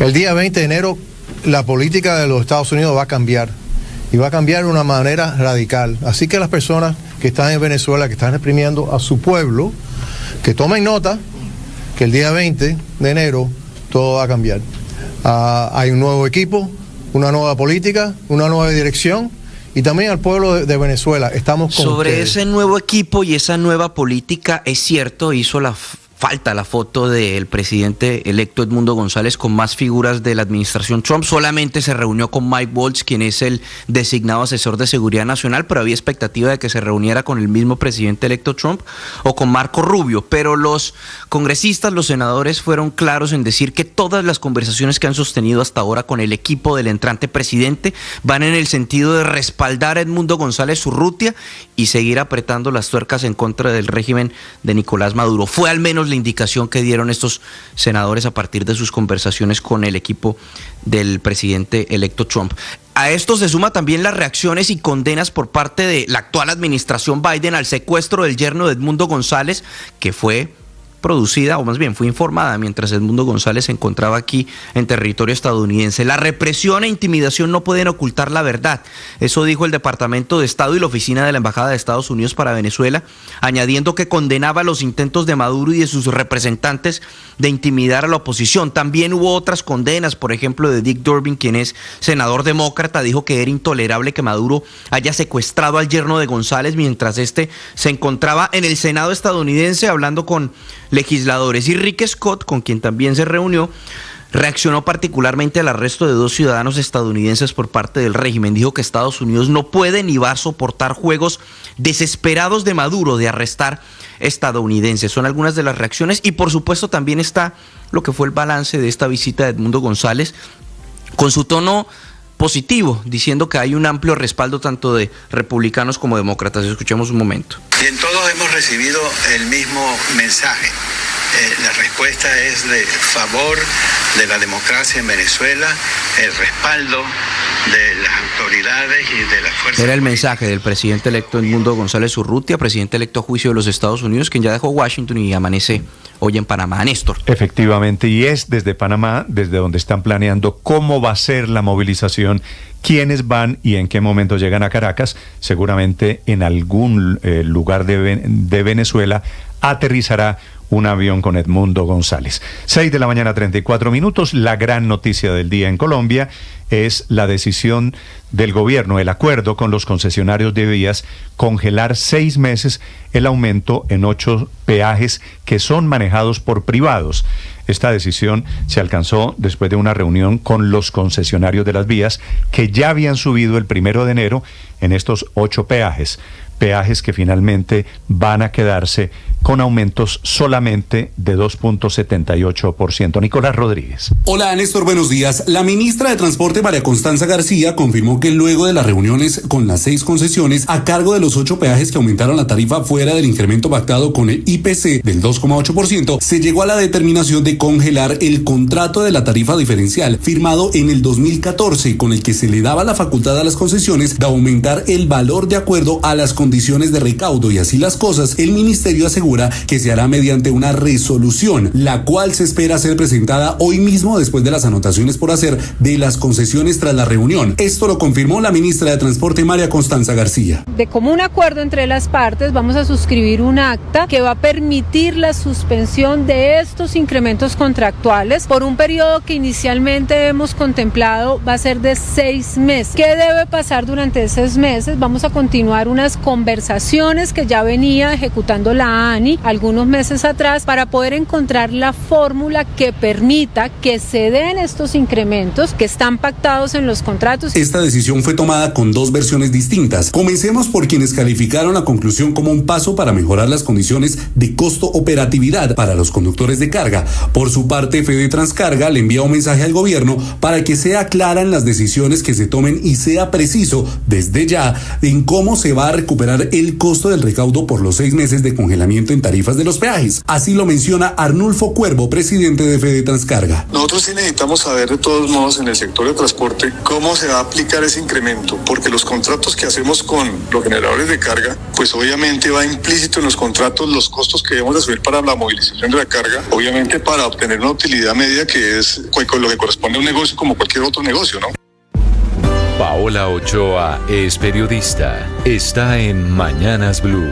[SPEAKER 18] El día 20 de enero la política de los Estados Unidos va a cambiar y va a cambiar de una manera radical. Así que las personas que están en Venezuela, que están reprimiendo a su pueblo, que tomen nota que el día 20 de enero todo va a cambiar. Hay un nuevo equipo, una nueva política, una nueva dirección y también al pueblo de Venezuela. Estamos con
[SPEAKER 16] sobre
[SPEAKER 18] ustedes.
[SPEAKER 16] Ese nuevo equipo y esa nueva política, es cierto, hizo falta la foto del presidente electo Edmundo González con más figuras de la administración Trump. Solamente se reunió con Mike Waltz, quien es el designado asesor de seguridad nacional, pero había expectativa de que se reuniera con el mismo presidente electo Trump o con Marco Rubio. Pero los congresistas, los senadores fueron claros en decir que todas las conversaciones que han sostenido hasta ahora con el equipo del entrante presidente van en el sentido de respaldar a Edmundo González Urrutia y seguir apretando las tuercas en contra del régimen de Nicolás Maduro. Fue al menos la indicación que dieron estos senadores a partir de sus conversaciones con el equipo del presidente electo Trump. A esto se suma también las reacciones y condenas por parte de la actual administración Biden al secuestro del yerno de Edmundo González, que fue producida, o más bien fue informada mientras Edmundo González se encontraba aquí en territorio estadounidense. La represión e intimidación no pueden ocultar la verdad. Eso dijo el Departamento de Estado y la Oficina de la Embajada de Estados Unidos para Venezuela, añadiendo que condenaba los intentos de Maduro y de sus representantes de intimidar a la oposición. También hubo otras condenas, por ejemplo, de Dick Durbin, quien es senador demócrata, dijo que era intolerable que Maduro haya secuestrado al yerno de González mientras este se encontraba en el Senado estadounidense hablando con legisladores. Y Rick Scott, con quien también se reunió, reaccionó particularmente al arresto de 2 ciudadanos estadounidenses por parte del régimen. Dijo que Estados Unidos no puede ni va a soportar juegos desesperados de Maduro de arrestar estadounidenses. Son algunas de las reacciones y por supuesto también está lo que fue el balance de esta visita de Edmundo González, con su tono positivo, diciendo que hay un amplio respaldo tanto de republicanos como demócratas. Escuchemos un momento.
[SPEAKER 19] Y en todos hemos recibido el mismo mensaje. La respuesta es de favor de la democracia en Venezuela, el respaldo de las autoridades y de las fuerzas.
[SPEAKER 16] Era el mensaje del presidente electo Edmundo González Urrutia, presidente electo a juicio de los Estados Unidos, quien ya dejó Washington y amanece hoy en Panamá. Néstor.
[SPEAKER 5] Efectivamente, y es desde Panamá, desde donde están planeando cómo va a ser la movilización, quiénes van y en qué momento llegan a Caracas. Seguramente en algún lugar de Venezuela aterrizará un avión con Edmundo González. 6:34 a.m. La gran noticia del día en Colombia es la decisión del gobierno, el acuerdo con los concesionarios de vías, congelar 6 meses el aumento en 8 peajes que son manejados por privados. Esta decisión se alcanzó después de una reunión con los concesionarios de las vías que ya habían subido el 1 de enero en estos 8 peajes que finalmente van a quedarse con aumentos solamente de 2.78%. Nicolás Rodríguez.
[SPEAKER 20] Hola Néstor, buenos días. La ministra de Transporte, María Constanza García, confirmó que luego de las reuniones con las 6 concesiones a cargo de los 8 peajes que aumentaron la tarifa fuera del incremento pactado con el IPC del 2.8%, se llegó a la determinación de congelar el contrato de la tarifa diferencial firmado en el 2014, con el que se le daba la facultad a las concesiones de aumentar el valor de acuerdo a las condiciones de recaudo. Y así las cosas, el ministerio asegura que se hará mediante una resolución, la cual se espera ser presentada hoy mismo después de las anotaciones por hacer de las concesiones tras la reunión. Esto lo confirmó la ministra de Transporte, María Constanza García.
[SPEAKER 21] De común acuerdo entre las partes vamos a suscribir un acta que va a permitir la suspensión de estos incrementos contractuales por un periodo que inicialmente hemos contemplado va a ser de 6 meses. ¿Qué debe pasar durante esos meses? Vamos a continuar unas conversaciones que ya venía ejecutando la ANI algunos meses atrás para poder encontrar la fórmula que permita que se den estos incrementos que están pactados en los contratos.
[SPEAKER 20] Esta decisión fue tomada con 2 versiones distintas. Comencemos por quienes calificaron la conclusión como un paso para mejorar las condiciones de costo-operatividad para los conductores de carga. Por su parte, Fede Transcarga le envía un mensaje al gobierno para que sea clara en las decisiones que se tomen y sea preciso desde ya en cómo se va a recuperar el costo del recaudo por los 6 meses de congelamiento en tarifas de los peajes. Así lo menciona Arnulfo Cuervo, presidente de Fede Transcarga.
[SPEAKER 23] Nosotros sí necesitamos saber de todos modos en el sector de transporte cómo se va a aplicar ese incremento, porque los contratos que hacemos con los generadores de carga, pues obviamente va implícito en los contratos los costos que debemos asumir para la movilización de la carga, obviamente para obtener una utilidad media que es lo que corresponde a un negocio como cualquier otro negocio, ¿no?
[SPEAKER 24] Paola Ochoa es periodista. Está en Mañanas Blue.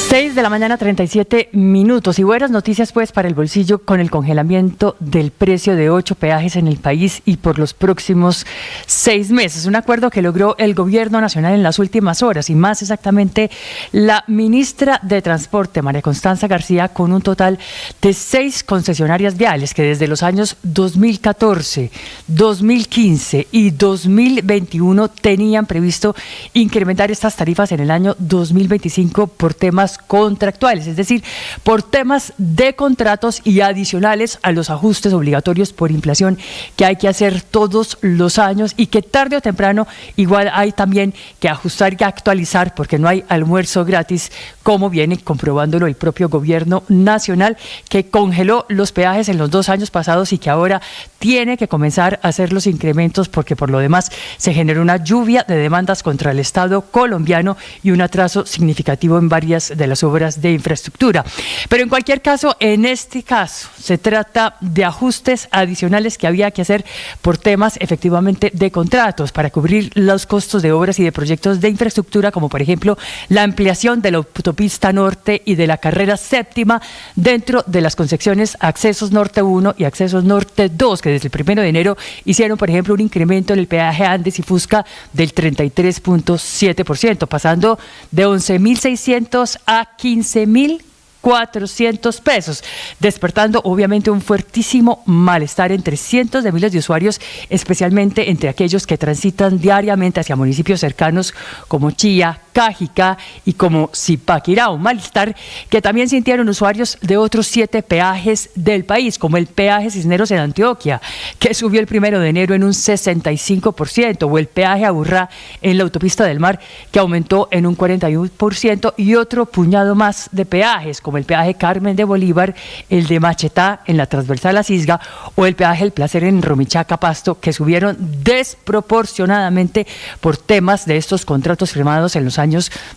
[SPEAKER 25] 6:37 a.m. Y buenas noticias pues para el bolsillo con el congelamiento del precio de 8 peajes en el país y por los próximos 6 meses. Un acuerdo que logró el gobierno nacional en las últimas horas y más exactamente la ministra de Transporte, María Constanza García, con un total de 6 concesionarias viales que desde los años 2014, 2015 y 2021 tenían previsto incrementar estas tarifas en el año 2025 por temas contractuales, es decir, por temas de contratos y adicionales a los ajustes obligatorios por inflación que hay que hacer todos los años y que tarde o temprano igual hay también que ajustar y actualizar porque no hay almuerzo gratis, como viene comprobándolo el propio gobierno nacional, que congeló los peajes en los 2 años pasados y que ahora tiene que comenzar a hacer los incrementos porque por lo demás se generó una lluvia de demandas contra el Estado colombiano y un atraso significativo en varias de las obras obras de infraestructura. Pero en cualquier caso, en este caso, se trata de ajustes adicionales que había que hacer por temas efectivamente de contratos para cubrir los costos de obras y de proyectos de infraestructura, como por ejemplo la ampliación de la autopista norte y de la carrera séptima dentro de las concesiones Accesos Norte 1 y Accesos Norte 2, que desde el 1 de enero hicieron, por ejemplo, un incremento en el peaje Andes y Fusca del 33.7%, pasando de 11.600 a 15.400 pesos, despertando obviamente un fuertísimo malestar entre cientos de miles de usuarios, especialmente entre aquellos que transitan diariamente hacia municipios cercanos como Chía, Cajica y como Zipaquirá, un malestar que también sintieron usuarios de otros 7 peajes del país, como el peaje Cisneros en Antioquia, que subió el 1 de enero en un 65%, o el peaje Aburrá en la autopista del Mar, que aumentó en un 41%, y otro puñado más de peajes, como el peaje Carmen de Bolívar, el de Machetá en la transversal a Cisga, o el peaje El Placer en Rumichaca, Pasto, que subieron desproporcionadamente por temas de estos contratos firmados en los años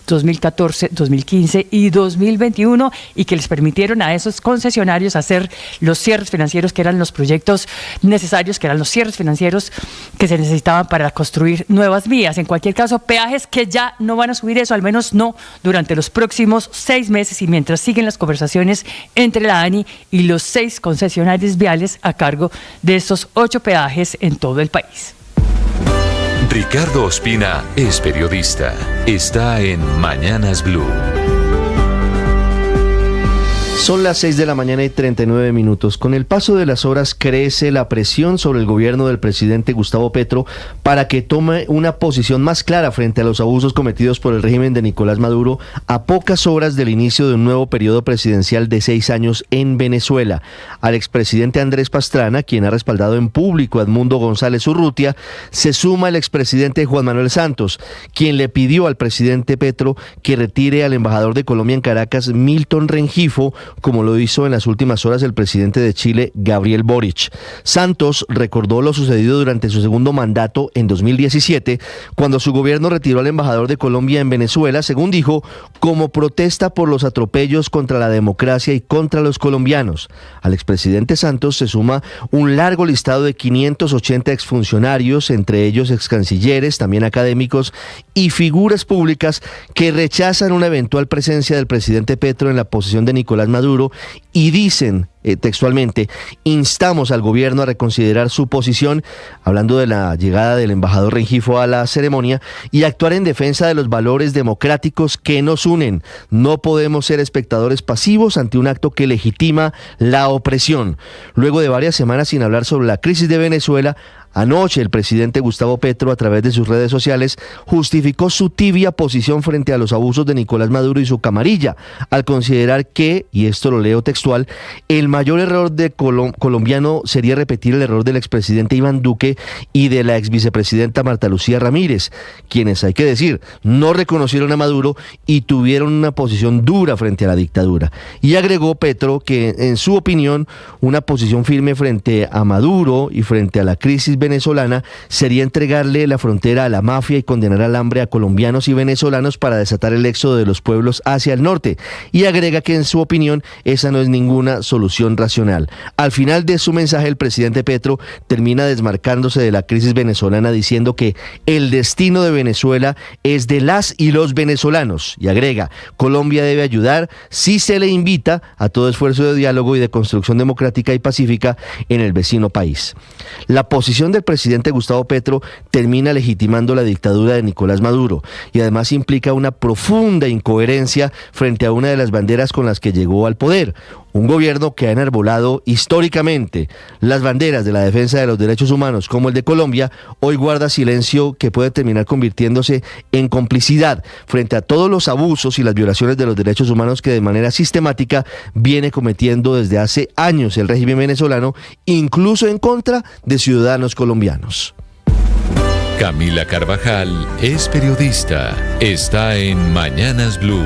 [SPEAKER 25] 2014, 2015 y 2021, y que les permitieron a esos concesionarios hacer los cierres financieros, que eran los proyectos necesarios, que eran los cierres financieros que se necesitaban para construir nuevas vías. En cualquier caso, peajes que ya no van a subir eso, al menos no durante los próximos 6 meses, y mientras siguen las conversaciones entre la ANI y los 6 concesionarios viales a cargo de estos 8 peajes en todo el país.
[SPEAKER 24] Ricardo Ospina es periodista. Está en Mañanas Blue.
[SPEAKER 12] Son las 6 de la mañana y 39 minutos. Con el paso de las horas crece la presión sobre el gobierno del presidente Gustavo Petro para que tome una posición más clara frente a los abusos cometidos por el régimen de Nicolás Maduro a pocas horas del inicio de un nuevo periodo presidencial de 6 años en Venezuela. Al expresidente Andrés Pastrana, quien ha respaldado en público a Edmundo González Urrutia, se suma el expresidente Juan Manuel Santos, quien le pidió al presidente Petro que retire al embajador de Colombia en Caracas, Milton Rengifo, como lo hizo en las últimas horas el presidente de Chile, Gabriel Boric. Santos recordó lo sucedido durante su segundo mandato en 2017, cuando su gobierno retiró al embajador de Colombia en Venezuela, según dijo, como protesta por los atropellos contra la democracia y contra los colombianos. Al expresidente Santos se suma un largo listado de 580 exfuncionarios, entre ellos excancilleres, también académicos y figuras públicas que rechazan una eventual presencia del presidente Petro en la posesión de Nicolás Maduro y dicen textualmente: instamos al gobierno a reconsiderar su posición, hablando de la llegada del embajador Rengifo a la ceremonia, y actuar en defensa de los valores democráticos que nos unen. No podemos ser espectadores pasivos ante un acto que legitima la opresión. Luego de varias semanas sin hablar sobre la crisis de Venezuela, anoche el presidente Gustavo Petro, a través de sus redes sociales, justificó su tibia posición frente a los abusos de Nicolás Maduro y su camarilla, al considerar que, y esto lo leo textual, el mayor error de colombiano sería repetir el error del expresidente Iván Duque y de la exvicepresidenta Marta Lucía Ramírez, quienes, hay que decir, no reconocieron a Maduro y tuvieron una posición dura frente a la dictadura. Y agregó Petro que, en su opinión, una posición firme frente a Maduro y frente a la crisis venezolana sería entregarle la frontera a la mafia y condenar al hambre a colombianos y venezolanos para desatar el éxodo de los pueblos hacia el norte, y agrega que en su opinión esa no es ninguna solución racional. Al final de su mensaje, el presidente Petro termina desmarcándose de la crisis venezolana, diciendo que el destino de Venezuela es de las y los venezolanos, y agrega: Colombia debe ayudar si se le invita a todo esfuerzo de diálogo y de construcción democrática y pacífica en el vecino país. La posición del presidente Gustavo Petro termina legitimando la dictadura de Nicolás Maduro, y además implica una profunda incoherencia frente a una de las banderas con las que llegó al poder. Un gobierno que ha enarbolado históricamente las banderas de la defensa de los derechos humanos, como el de Colombia, hoy guarda silencio que puede terminar convirtiéndose en complicidad frente a todos los abusos y las violaciones de los derechos humanos que de manera sistemática viene cometiendo desde hace años el régimen venezolano, incluso en contra de ciudadanos colombianos.
[SPEAKER 24] Camila Carvajal es periodista. Está en Mañanas Blue.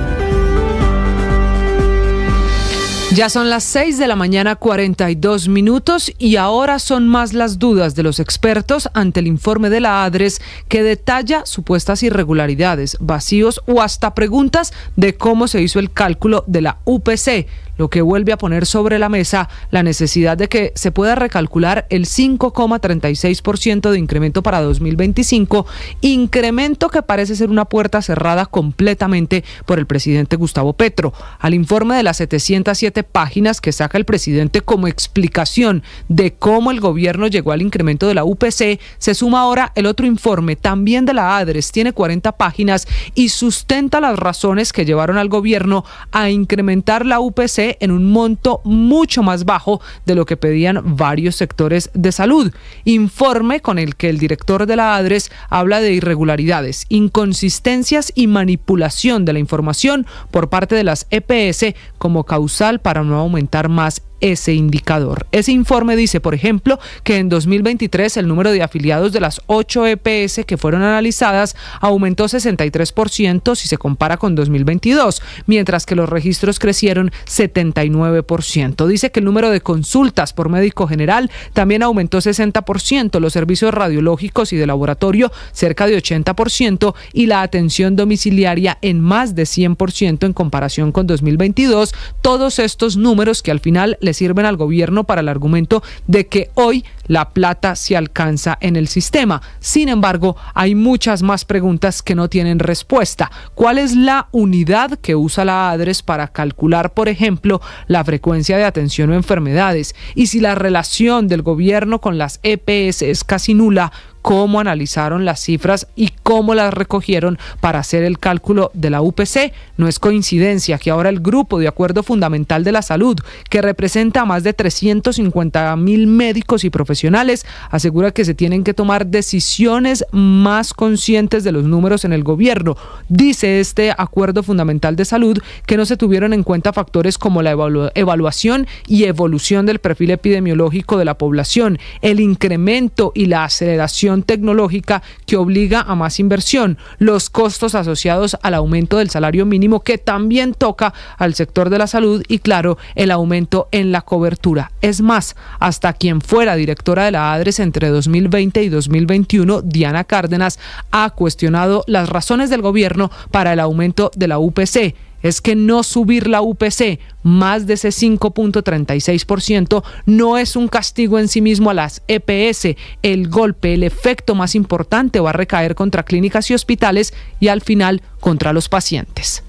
[SPEAKER 1] Ya son las 6 de la mañana, 42 minutos, y ahora son más las dudas de los expertos ante el informe de la ADRES que detalla supuestas irregularidades, vacíos o hasta preguntas de cómo se hizo el cálculo de la UPC, lo que vuelve a poner sobre la mesa la necesidad de que se pueda recalcular el 5,36% de incremento para 2025, incremento que parece ser una puerta cerrada completamente por el presidente Gustavo Petro. Al informe de las 707 páginas que saca el presidente como explicación de cómo el gobierno llegó al incremento de la UPC, se suma ahora el otro informe, también de la ADRES, tiene 40 páginas y sustenta las razones que llevaron al gobierno a incrementar la UPC en un monto mucho más bajo de lo que pedían varios sectores de salud. Informe con el que el director de la ADRES habla de irregularidades, inconsistencias y manipulación de la información por parte de las EPS como causal para no aumentar más ese indicador. Ese informe dice, por ejemplo, que en 2023 el número de afiliados de las 8 EPS que fueron analizadas aumentó 63% si se compara con 2022, mientras que los registros crecieron 79%. Dice que el número de consultas por médico general también aumentó 60%, los servicios radiológicos y de laboratorio cerca de 80% y la atención domiciliaria en más de 100% en comparación con 2022. Todos estos números que al final le sirven al gobierno para el argumento de que hoy la plata se alcanza en el sistema. Sin embargo, hay muchas más preguntas que no tienen respuesta. ¿Cuál es la unidad que usa la ADRES para calcular, por ejemplo, la frecuencia de atención o enfermedades? Y si la relación del gobierno con las EPS es casi nula, ¿cómo analizaron las cifras y cómo las recogieron para hacer el cálculo de la UPC? No es coincidencia que ahora el Grupo de Acuerdo Fundamental de la Salud, que representa a más de 350.000 médicos y profesionales, asegura que se tienen que tomar decisiones más conscientes de los números en el gobierno. Dice este Acuerdo Fundamental de Salud que no se tuvieron en cuenta factores como la evaluación y evolución del perfil epidemiológico de la población, el incremento y la aceleración tecnológica que obliga a más inversión, los costos asociados al aumento del salario mínimo que también toca al sector de la salud y, claro, el aumento en la cobertura. Es más, hasta quien fuera directora de la ADRES entre 2020 y 2021, Diana Cárdenas, ha cuestionado las razones del gobierno para el aumento de la UPC. Es que no subir la UPC más de ese 5,36% no es un castigo en sí mismo a las EPS. El golpe, el efecto más importante va a recaer contra clínicas y hospitales y al final contra los pacientes.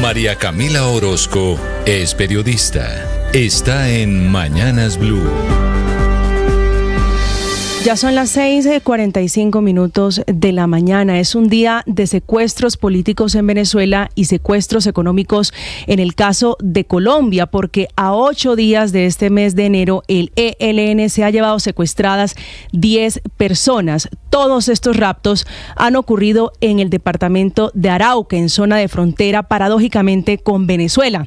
[SPEAKER 24] María Camila Orozco es periodista. Está en Mañanas Blue.
[SPEAKER 2] Ya son las 6:45 minutos de la mañana. Es un día de secuestros políticos en Venezuela y secuestros económicos en el caso de Colombia, porque a 8 días de este mes de enero el ELN se ha llevado secuestradas 10 personas. Todos estos raptos han ocurrido en el departamento de Arauca, en zona de frontera, paradójicamente, con Venezuela.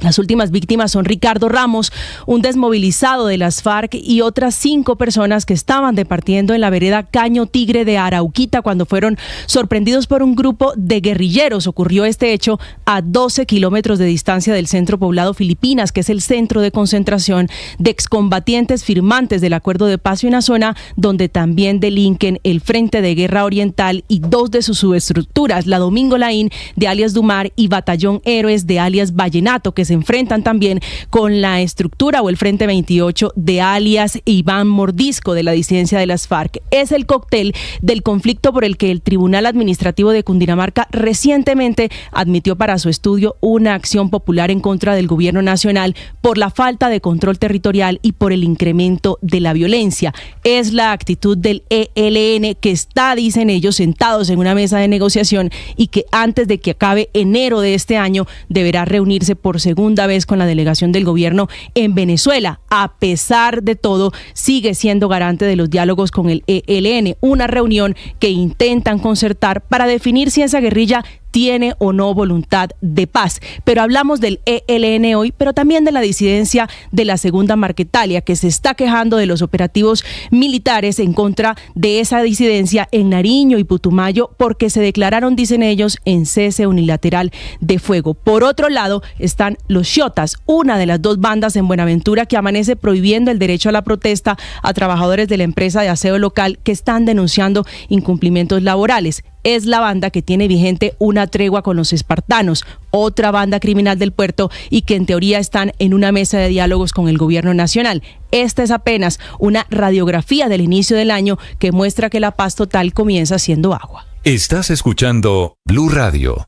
[SPEAKER 2] Las últimas víctimas son Ricardo Ramos, un desmovilizado de las FARC, y otras 5 personas que estaban departiendo en la vereda Caño Tigre de Arauquita cuando fueron sorprendidos por un grupo de guerrilleros. Ocurrió este hecho a 12 kilómetros de distancia del centro poblado Filipinas, que es el centro de concentración de excombatientes firmantes del Acuerdo de Paz, y una zona donde también delinquen el Frente de Guerra Oriental y 2 de sus subestructuras, la Domingo Laín de alias Dumar y Batallón Héroes de alias Vallenato, que se enfrentan también con la estructura o el Frente 28 de alias Iván Mordisco de la disidencia de las FARC. Es el cóctel del conflicto por el que el Tribunal Administrativo de Cundinamarca recientemente admitió para su estudio una acción popular en contra del gobierno nacional por la falta de control territorial y por el incremento de la violencia. Es la actitud del ELN que está, dicen ellos, sentados en una mesa de negociación y que antes de que acabe enero de este año deberá reunirse por segunda vez con la delegación del gobierno en Venezuela. A pesar de todo, sigue siendo garante de los diálogos con el ELN, una reunión que intentan concertar para definir si esa guerrilla tiene o no voluntad de paz. Pero hablamos del ELN hoy, pero también de la disidencia de la Segunda Marquetalia, que se está quejando de los operativos militares en contra de esa disidencia en Nariño y Putumayo, porque se declararon, dicen ellos, en cese unilateral de fuego. Por otro lado están los Xotas, una de las dos bandas en Buenaventura que amanece prohibiendo el derecho a la protesta a trabajadores de la empresa de aseo local que están denunciando incumplimientos laborales. Es la banda que tiene vigente una tregua con los espartanos, otra banda criminal del puerto, y que en teoría están en una mesa de diálogos con el gobierno nacional. Esta es apenas una radiografía del inicio del año que muestra que la paz total comienza siendo agua.
[SPEAKER 24] Estás escuchando Blue Radio.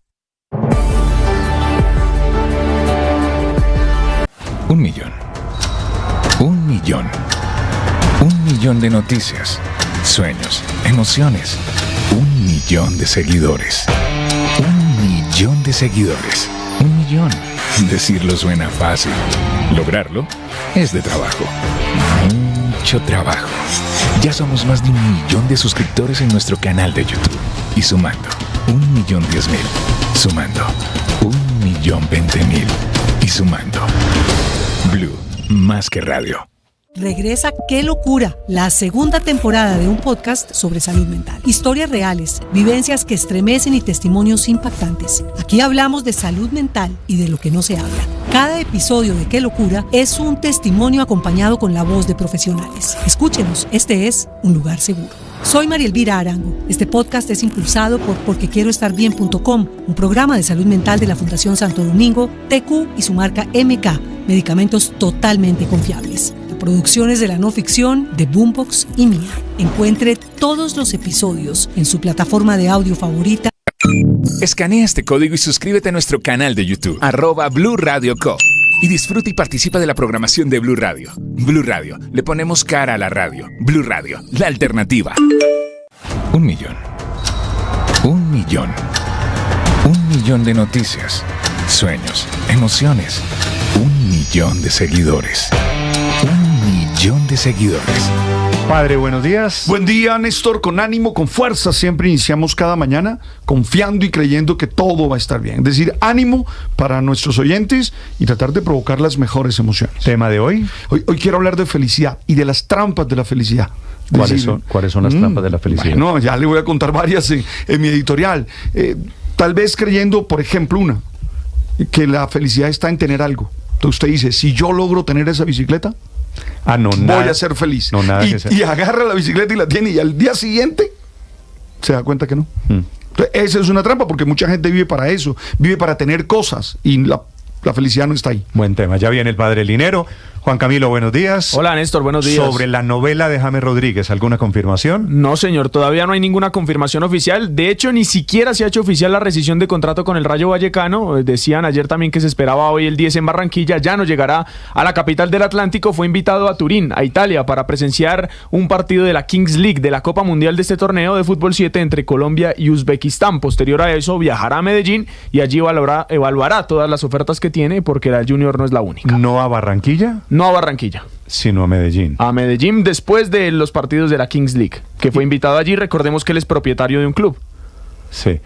[SPEAKER 3] 1 millón. 1 millón. 1 millón de noticias, sueños, emociones. 1 millón de seguidores. 1 millón de seguidores. 1 millón. Decirlo suena fácil. Lograrlo es de trabajo. Mucho trabajo. Ya somos más de 1 millón de suscriptores en nuestro canal de YouTube. Y sumando, 1.010.000. Sumando, 1.020.000. Y sumando. Blue, más que radio.
[SPEAKER 4] Regresa ¡Qué locura!, la segunda temporada de un podcast sobre salud mental. Historias reales, vivencias que estremecen y testimonios impactantes. Aquí hablamos de salud mental y de lo que no se habla. Cada episodio de ¡Qué locura! Es un testimonio acompañado con la voz de profesionales. Escúchenos, este es Un Lugar Seguro. Soy María Elvira Arango. Este podcast es impulsado por porquequieroestarbien.com, un programa de salud mental de la Fundación Santo Domingo, TQ y su marca MK, medicamentos totalmente confiables. Producciones de la no ficción de Boombox y Mía. Encuentre todos los episodios en su plataforma de audio favorita.
[SPEAKER 3] Escanea este código y suscríbete a nuestro canal de YouTube, @Blue Radio Co. Y disfruta y participa de la programación de Blue Radio. Blue Radio, le ponemos cara a la radio. Blue Radio, la alternativa. 1 millón. 1 millón. 1 millón de noticias, sueños, emociones. 1 millón de seguidores. 1 millón de seguidores.
[SPEAKER 5] Padre, buenos días.
[SPEAKER 13] Buen día, Néstor, con ánimo, con fuerza. Siempre iniciamos cada mañana confiando y creyendo que todo va a estar bien. Es decir, ánimo para nuestros oyentes y tratar de provocar las mejores emociones.
[SPEAKER 5] ¿Tema de hoy?
[SPEAKER 13] Hoy quiero hablar de felicidad y de las trampas de la felicidad.
[SPEAKER 5] ¿Cuáles son las trampas de la felicidad?
[SPEAKER 13] Bueno, ya le voy a contar varias en mi editorial. Tal vez creyendo, por ejemplo, que la felicidad está en tener algo. Entonces usted dice, si yo logro tener esa bicicleta, voy a ser feliz. Y agarra la bicicleta y la tiene, y al día siguiente se da cuenta que no. Entonces, esa es una trampa, porque mucha gente vive para eso, vive para tener cosas, y la felicidad no está ahí.
[SPEAKER 5] Buen tema. Ya viene el padre Linero. Juan Camilo, buenos días.
[SPEAKER 6] Hola, Néstor, buenos días.
[SPEAKER 5] Sobre la novela de James Rodríguez, ¿alguna confirmación?
[SPEAKER 6] No, señor, todavía no hay ninguna confirmación oficial. De hecho, ni siquiera se ha hecho oficial la rescisión de contrato con el Rayo Vallecano. Decían ayer también que se esperaba hoy el 10 en Barranquilla. Ya no llegará a la capital del Atlántico. Fue invitado a Turín, a Italia, para presenciar un partido de la Kings League, de la Copa Mundial de este torneo de fútbol 7 entre Colombia y Uzbekistán. Posterior a eso, viajará a Medellín y allí evaluará todas las ofertas que tiene, porque la Junior no es la única.
[SPEAKER 5] ¿No a Barranquilla?
[SPEAKER 6] No a Barranquilla,
[SPEAKER 5] sino a Medellín.
[SPEAKER 6] A Medellín después de los partidos de la Kings League, que fue invitado allí. Recordemos que él es propietario de un club.
[SPEAKER 5] Sí.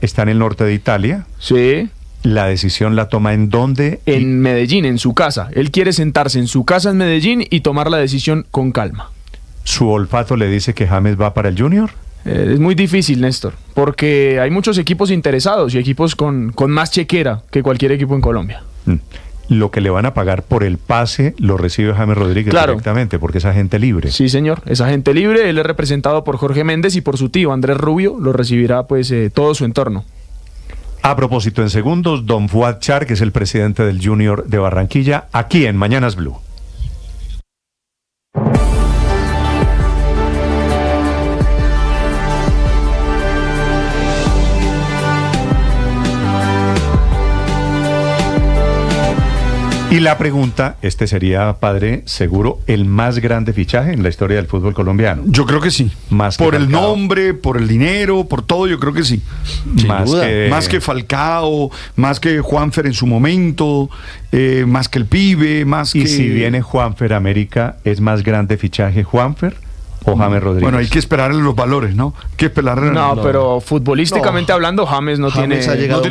[SPEAKER 5] Está en el norte de Italia.
[SPEAKER 6] Sí.
[SPEAKER 5] ¿La decisión la toma en dónde?
[SPEAKER 6] En Medellín, en su casa. Él quiere sentarse en su casa en Medellín y tomar la decisión con calma.
[SPEAKER 5] ¿Su olfato le dice que James va para el Junior?
[SPEAKER 6] Es muy difícil, Néstor, porque hay muchos equipos interesados y equipos con más chequera que cualquier equipo en Colombia.
[SPEAKER 5] Lo que le van a pagar por el pase lo recibe James Rodríguez directamente, porque es agente libre.
[SPEAKER 6] Sí, señor, es agente libre. Él es representado por Jorge Méndez y por su tío Andrés Rubio. Lo recibirá pues todo su entorno.
[SPEAKER 5] A propósito, en segundos, don Fuad Char, que es el presidente del Junior de Barranquilla, aquí en Mañanas Blue. Y la pregunta, sería, padre, seguro el más grande fichaje en la historia del fútbol colombiano.
[SPEAKER 13] Yo creo que sí.
[SPEAKER 5] Más que
[SPEAKER 13] por
[SPEAKER 5] Falcao.
[SPEAKER 13] El nombre, por el dinero, por todo, yo creo que sí. Más que Falcao, más que Juanfer en su momento, más que el Pibe, más que...
[SPEAKER 5] Y si viene Juanfer a América, ¿es más grande fichaje Juanfer o James Rodríguez?
[SPEAKER 13] Bueno, hay que esperar los valores, ¿no? Hay que esperar.
[SPEAKER 6] No, pero futbolísticamente hablando, James no tiene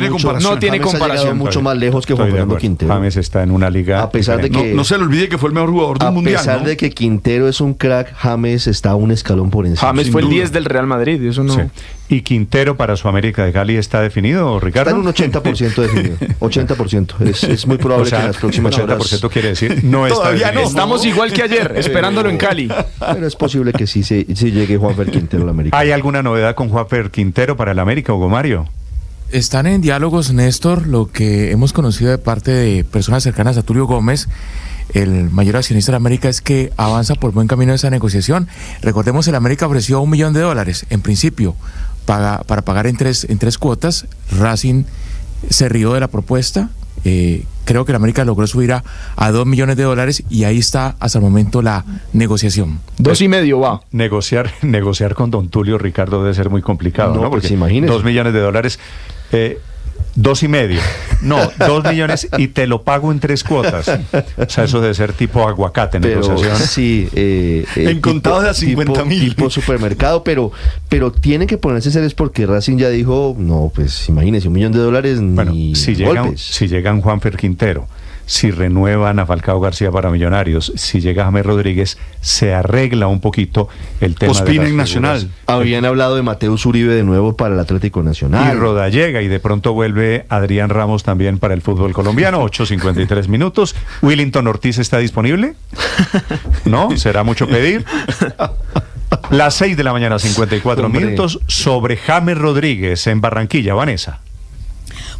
[SPEAKER 6] comparación. No tiene comparación.
[SPEAKER 12] Mucho más lejos que Juan Fernando Quintero.
[SPEAKER 5] James está en una liga.
[SPEAKER 12] A pesar de que
[SPEAKER 13] no se le olvide que fue el mejor jugador del mundial.
[SPEAKER 12] A pesar de que Quintero es un crack, James está un escalón por encima.
[SPEAKER 6] James fue el 10 del Real Madrid, eso no.
[SPEAKER 5] Sí. ¿Y Quintero para su América de Cali está definido, Ricardo?
[SPEAKER 12] Está en un 80% definido. 80%. Es muy probable que en las próximas
[SPEAKER 5] 80%
[SPEAKER 12] horas...
[SPEAKER 5] quiere decir no está
[SPEAKER 6] Todavía
[SPEAKER 5] definido.
[SPEAKER 6] no. Estamos igual que ayer, esperándolo en Cali.
[SPEAKER 12] Pero es posible que sí llegue Juanfer Quintero a la América.
[SPEAKER 5] ¿Hay alguna novedad con Juanfer Quintero para el América, Hugo Mario?
[SPEAKER 7] Están en diálogos, Néstor, lo que hemos conocido de parte de personas cercanas a Tulio Gómez, el mayor accionista de la América, es que avanza por buen camino esa negociación. Recordemos, el América ofreció $1 millón en principio para pagar en tres cuotas. Racing se rió de la propuesta. Creo que la América logró subir a $2 millones y ahí está hasta el momento la negociación.
[SPEAKER 6] 2.5 va.
[SPEAKER 5] Negociar con don Tulio, Ricardo, debe ser muy complicado, ¿no?
[SPEAKER 12] Porque
[SPEAKER 5] imagínese. $2 millones. 2.5. No, 2 millones y te lo pago en 3 cuotas. O sea, eso debe ser tipo aguacate, negociación.
[SPEAKER 12] Sí,
[SPEAKER 13] en contados de 50.000.
[SPEAKER 12] Tipo supermercado, pero tienen que ponerse serios porque Racing ya dijo, no, pues imagínense, $1 millón.
[SPEAKER 5] Bueno,
[SPEAKER 12] ni
[SPEAKER 5] si llegan Juanfer Quintero, si renuevan a Falcao García para Millonarios, si llega James Rodríguez, se arregla un poquito el tema
[SPEAKER 13] de las Nacional.
[SPEAKER 12] Habían hablado de Mateus Uribe de nuevo para el Atlético Nacional.
[SPEAKER 5] Y Rodallega, y de pronto vuelve Adrián Ramos también para el fútbol colombiano. 8:53 minutos. ¿Willington Ortiz está disponible? ¿No? ¿Será mucho pedir? Las 6 de la mañana, 54 minutos, sobre James Rodríguez en Barranquilla. Vanessa.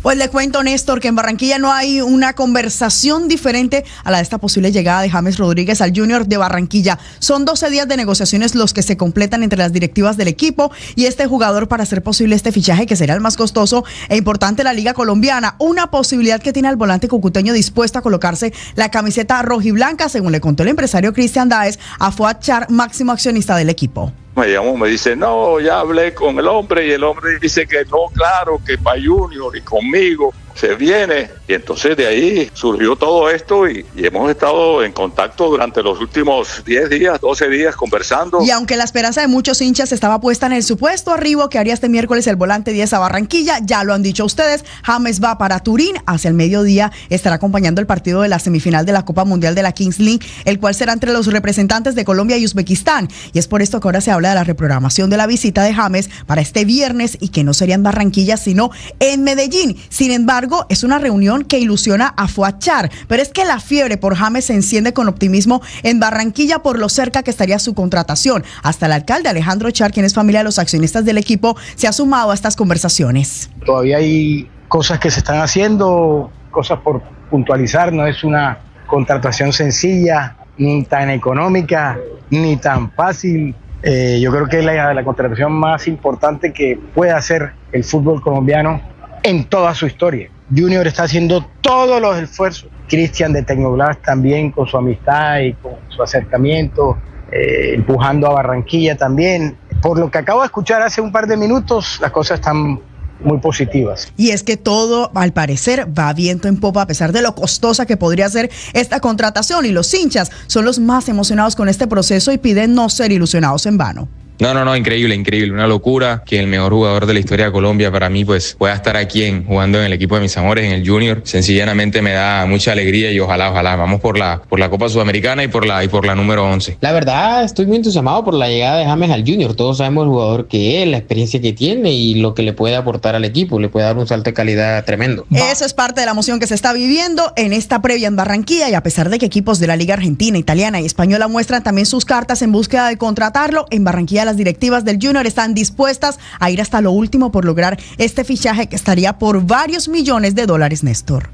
[SPEAKER 8] Pues le cuento, Néstor, que en Barranquilla no hay una conversación diferente a la de esta posible llegada de James Rodríguez al Junior de Barranquilla. Son 12 días de negociaciones los que se completan entre las directivas del equipo y este jugador para hacer posible este fichaje, que será el más costoso e importante de la Liga Colombiana. Una posibilidad que tiene al volante cucuteño dispuesto a colocarse la camiseta rojiblanca, según le contó el empresario Cristian Dáez a Fuad Char, máximo accionista del equipo.
[SPEAKER 10] Me llamó, me dice, no, ya hablé con el hombre y el hombre dice que no, claro, que para Junior y conmigo se viene. Y entonces de ahí surgió todo esto y hemos estado en contacto durante los últimos 10 días, 12 días conversando.
[SPEAKER 8] Y aunque la esperanza de muchos hinchas estaba puesta en el supuesto arribo que haría este miércoles el volante 10 a Barranquilla, ya lo han dicho ustedes, James va para Turín. Hacia el mediodía estará acompañando el partido de la semifinal de la Copa Mundial de la Kings League, el cual será entre los representantes de Colombia y Uzbekistán. Y es por esto que ahora se habla de la reprogramación de la visita de James para este viernes y que no sería en Barranquilla, sino en Medellín. Sin embargo, es una reunión que ilusiona a Fuad Char, pero es que la fiebre por James se enciende con optimismo en Barranquilla por lo cerca que estaría su contratación. Hasta el alcalde Alejandro Char, quien es familia de los accionistas del equipo, se ha sumado a estas conversaciones.
[SPEAKER 11] Todavía hay cosas que se están haciendo, cosas por puntualizar, no es una contratación sencilla, ni tan económica, ni tan fácil. Yo creo que es la contratación más importante que puede hacer el fútbol colombiano en toda su historia. Junior está haciendo todos los esfuerzos. Cristian de Tecnoblast también con su amistad y con su acercamiento, empujando a Barranquilla también. Por lo que acabo de escuchar hace un par de minutos, las cosas están muy positivas.
[SPEAKER 8] Y es que todo, al parecer, va viento en popa a pesar de lo costosa que podría ser esta contratación, y los hinchas son los más emocionados con este proceso y piden no ser ilusionados en vano.
[SPEAKER 15] No, increíble, una locura que el mejor jugador de la historia de Colombia para mí pues pueda estar aquí jugando en el equipo de mis amores, en el Junior. Sencillamente me da mucha alegría y ojalá vamos por la Copa Sudamericana y por la número 11.
[SPEAKER 26] La verdad, estoy muy entusiasmado por la llegada de James al Junior. Todos sabemos el jugador que es, la experiencia que tiene y lo que le puede aportar al equipo. Le puede dar un salto de calidad tremendo.
[SPEAKER 8] Eso es parte de la emoción que se está viviendo en esta previa en Barranquilla, y a pesar de que equipos de la Liga Argentina, Italiana y Española muestran también sus cartas en búsqueda de contratarlo, en Barranquilla las directivas del Junior están dispuestas a ir hasta lo último por lograr este fichaje que estaría por varios millones de dólares, Néstor.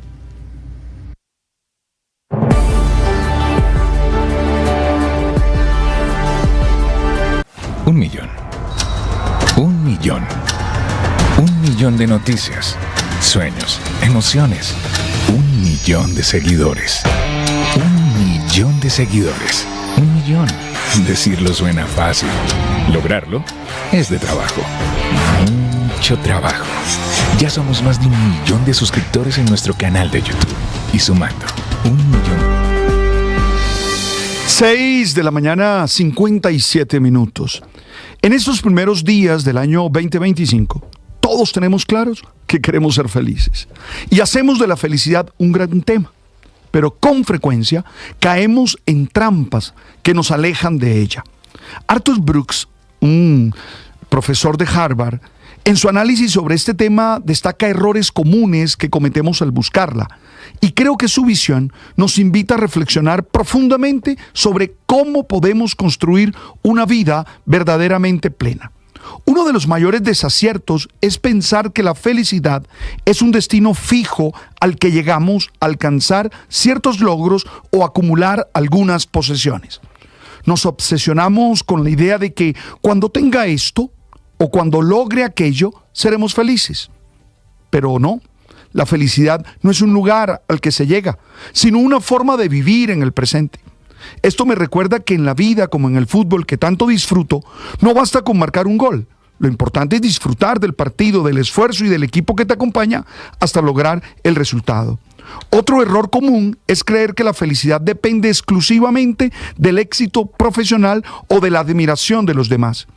[SPEAKER 3] Un millón. Un millón de noticias, sueños, emociones. 1 millón de seguidores. 1 millón de seguidores. 1 millón. Decirlo suena fácil. Lograrlo es de trabajo. Mucho trabajo. Ya somos más de 1 millón de suscriptores en nuestro canal de YouTube. Y sumando 1 millón.
[SPEAKER 13] 6 de la mañana, 57 minutos. En estos primeros días del año 2025, todos tenemos claros que queremos ser felices. Y hacemos de la felicidad un gran tema. Pero con frecuencia caemos en trampas que nos alejan de ella. Arthur Brooks, un profesor de Harvard, en su análisis sobre este tema destaca errores comunes que cometemos al buscarla. Y creo que su visión nos invita a reflexionar profundamente sobre cómo podemos construir una vida verdaderamente plena. Uno de los mayores desaciertos es pensar que la felicidad es un destino fijo al que llegamos a alcanzar ciertos logros o acumular algunas posesiones. Nos obsesionamos con la idea de que cuando tenga esto o cuando logre aquello, seremos felices. Pero no, la felicidad no es un lugar al que se llega, sino una forma de vivir en el presente. Esto me recuerda que en la vida, como en el fútbol que tanto disfruto, no basta con marcar un gol. Lo importante es disfrutar del partido, del esfuerzo y del equipo que te acompaña hasta lograr el resultado. Otro error común es creer que la felicidad depende exclusivamente del éxito profesional o de la admiración de los demás.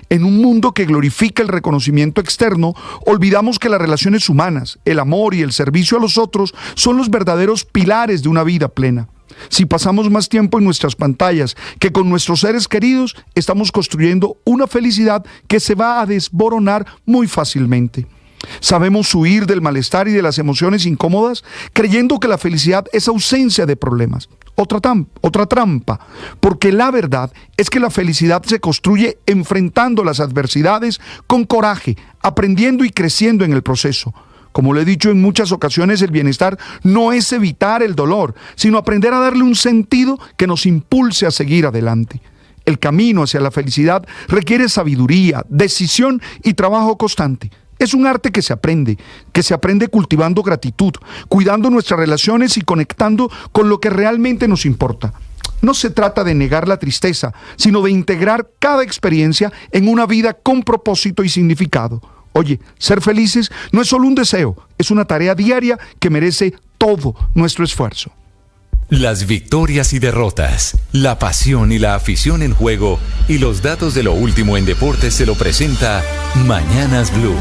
[SPEAKER 13] En un mundo que glorifica el reconocimiento externo, olvidamos que las relaciones humanas, el amor y el servicio a los otros son los verdaderos pilares de una vida plena. Si pasamos más tiempo en nuestras pantallas que con nuestros seres queridos, estamos construyendo una felicidad que se va a desboronar muy fácilmente. Sabemos huir del malestar y de las emociones incómodas, creyendo que la felicidad es ausencia de problemas. Otra trampa, porque la verdad es que la felicidad se construye enfrentando las adversidades con coraje, aprendiendo y creciendo en el proceso. Como lo he dicho en muchas ocasiones, el bienestar no es evitar el dolor, sino aprender a darle un sentido que nos impulse a seguir adelante. El camino hacia la felicidad requiere sabiduría, decisión y trabajo constante. Es un arte que se aprende cultivando gratitud, cuidando nuestras relaciones y conectando con lo que realmente nos importa. No se trata de negar la tristeza, sino de integrar cada experiencia en una vida con propósito y significado. Oye, ser felices no es solo un deseo, es una tarea diaria que merece todo nuestro esfuerzo.
[SPEAKER 24] Las victorias y derrotas, la pasión y la afición en juego y los datos de lo último en deportes se lo presenta Mañanas Blue.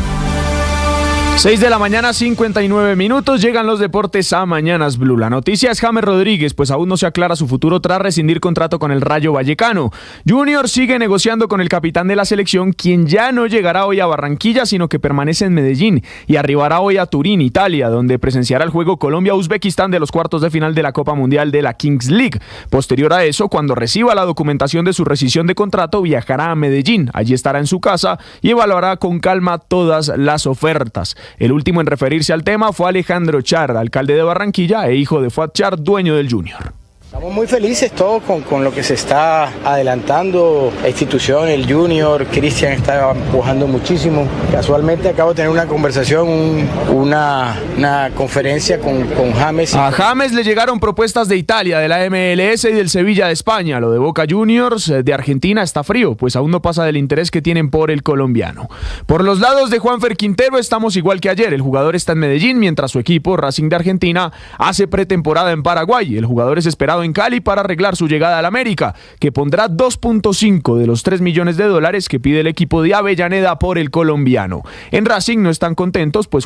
[SPEAKER 6] 6 de la mañana, 59 minutos, llegan los deportes a Mañanas Blue. La noticia es James Rodríguez, pues aún no se aclara su futuro tras rescindir contrato con el Rayo Vallecano. Junior sigue negociando con el capitán de la selección, quien ya no llegará hoy a Barranquilla, sino que permanece en Medellín y arribará hoy a Turín, Italia, donde presenciará el juego Colombia-Uzbekistán de los cuartos de final de la Copa Mundial de la Kings League. Posterior a eso, cuando reciba la documentación de su rescisión de contrato, viajará a Medellín. Allí estará en su casa y evaluará con calma todas las ofertas. El último en referirse al tema fue Alejandro Char, alcalde de Barranquilla e hijo de Fuad Char, dueño del Junior.
[SPEAKER 11] Estamos muy felices todos con lo que se está adelantando, la institución, el Junior, Cristian está empujando muchísimo. Casualmente acabo de tener una conversación, una conferencia con James.
[SPEAKER 6] A James le llegaron propuestas de Italia, de la MLS y del Sevilla de España. Lo de Boca Juniors de Argentina está frío, pues aún no pasa del interés que tienen por el colombiano. Por los lados de Juanfer Quintero estamos igual que ayer. El jugador está en Medellín, mientras su equipo, Racing de Argentina, hace pretemporada en Paraguay. El jugador es esperado en Cali para arreglar su llegada al América, que pondrá 2.5 de los $3 millones que pide el equipo de Avellaneda por el colombiano. En Racing no están contentos, pues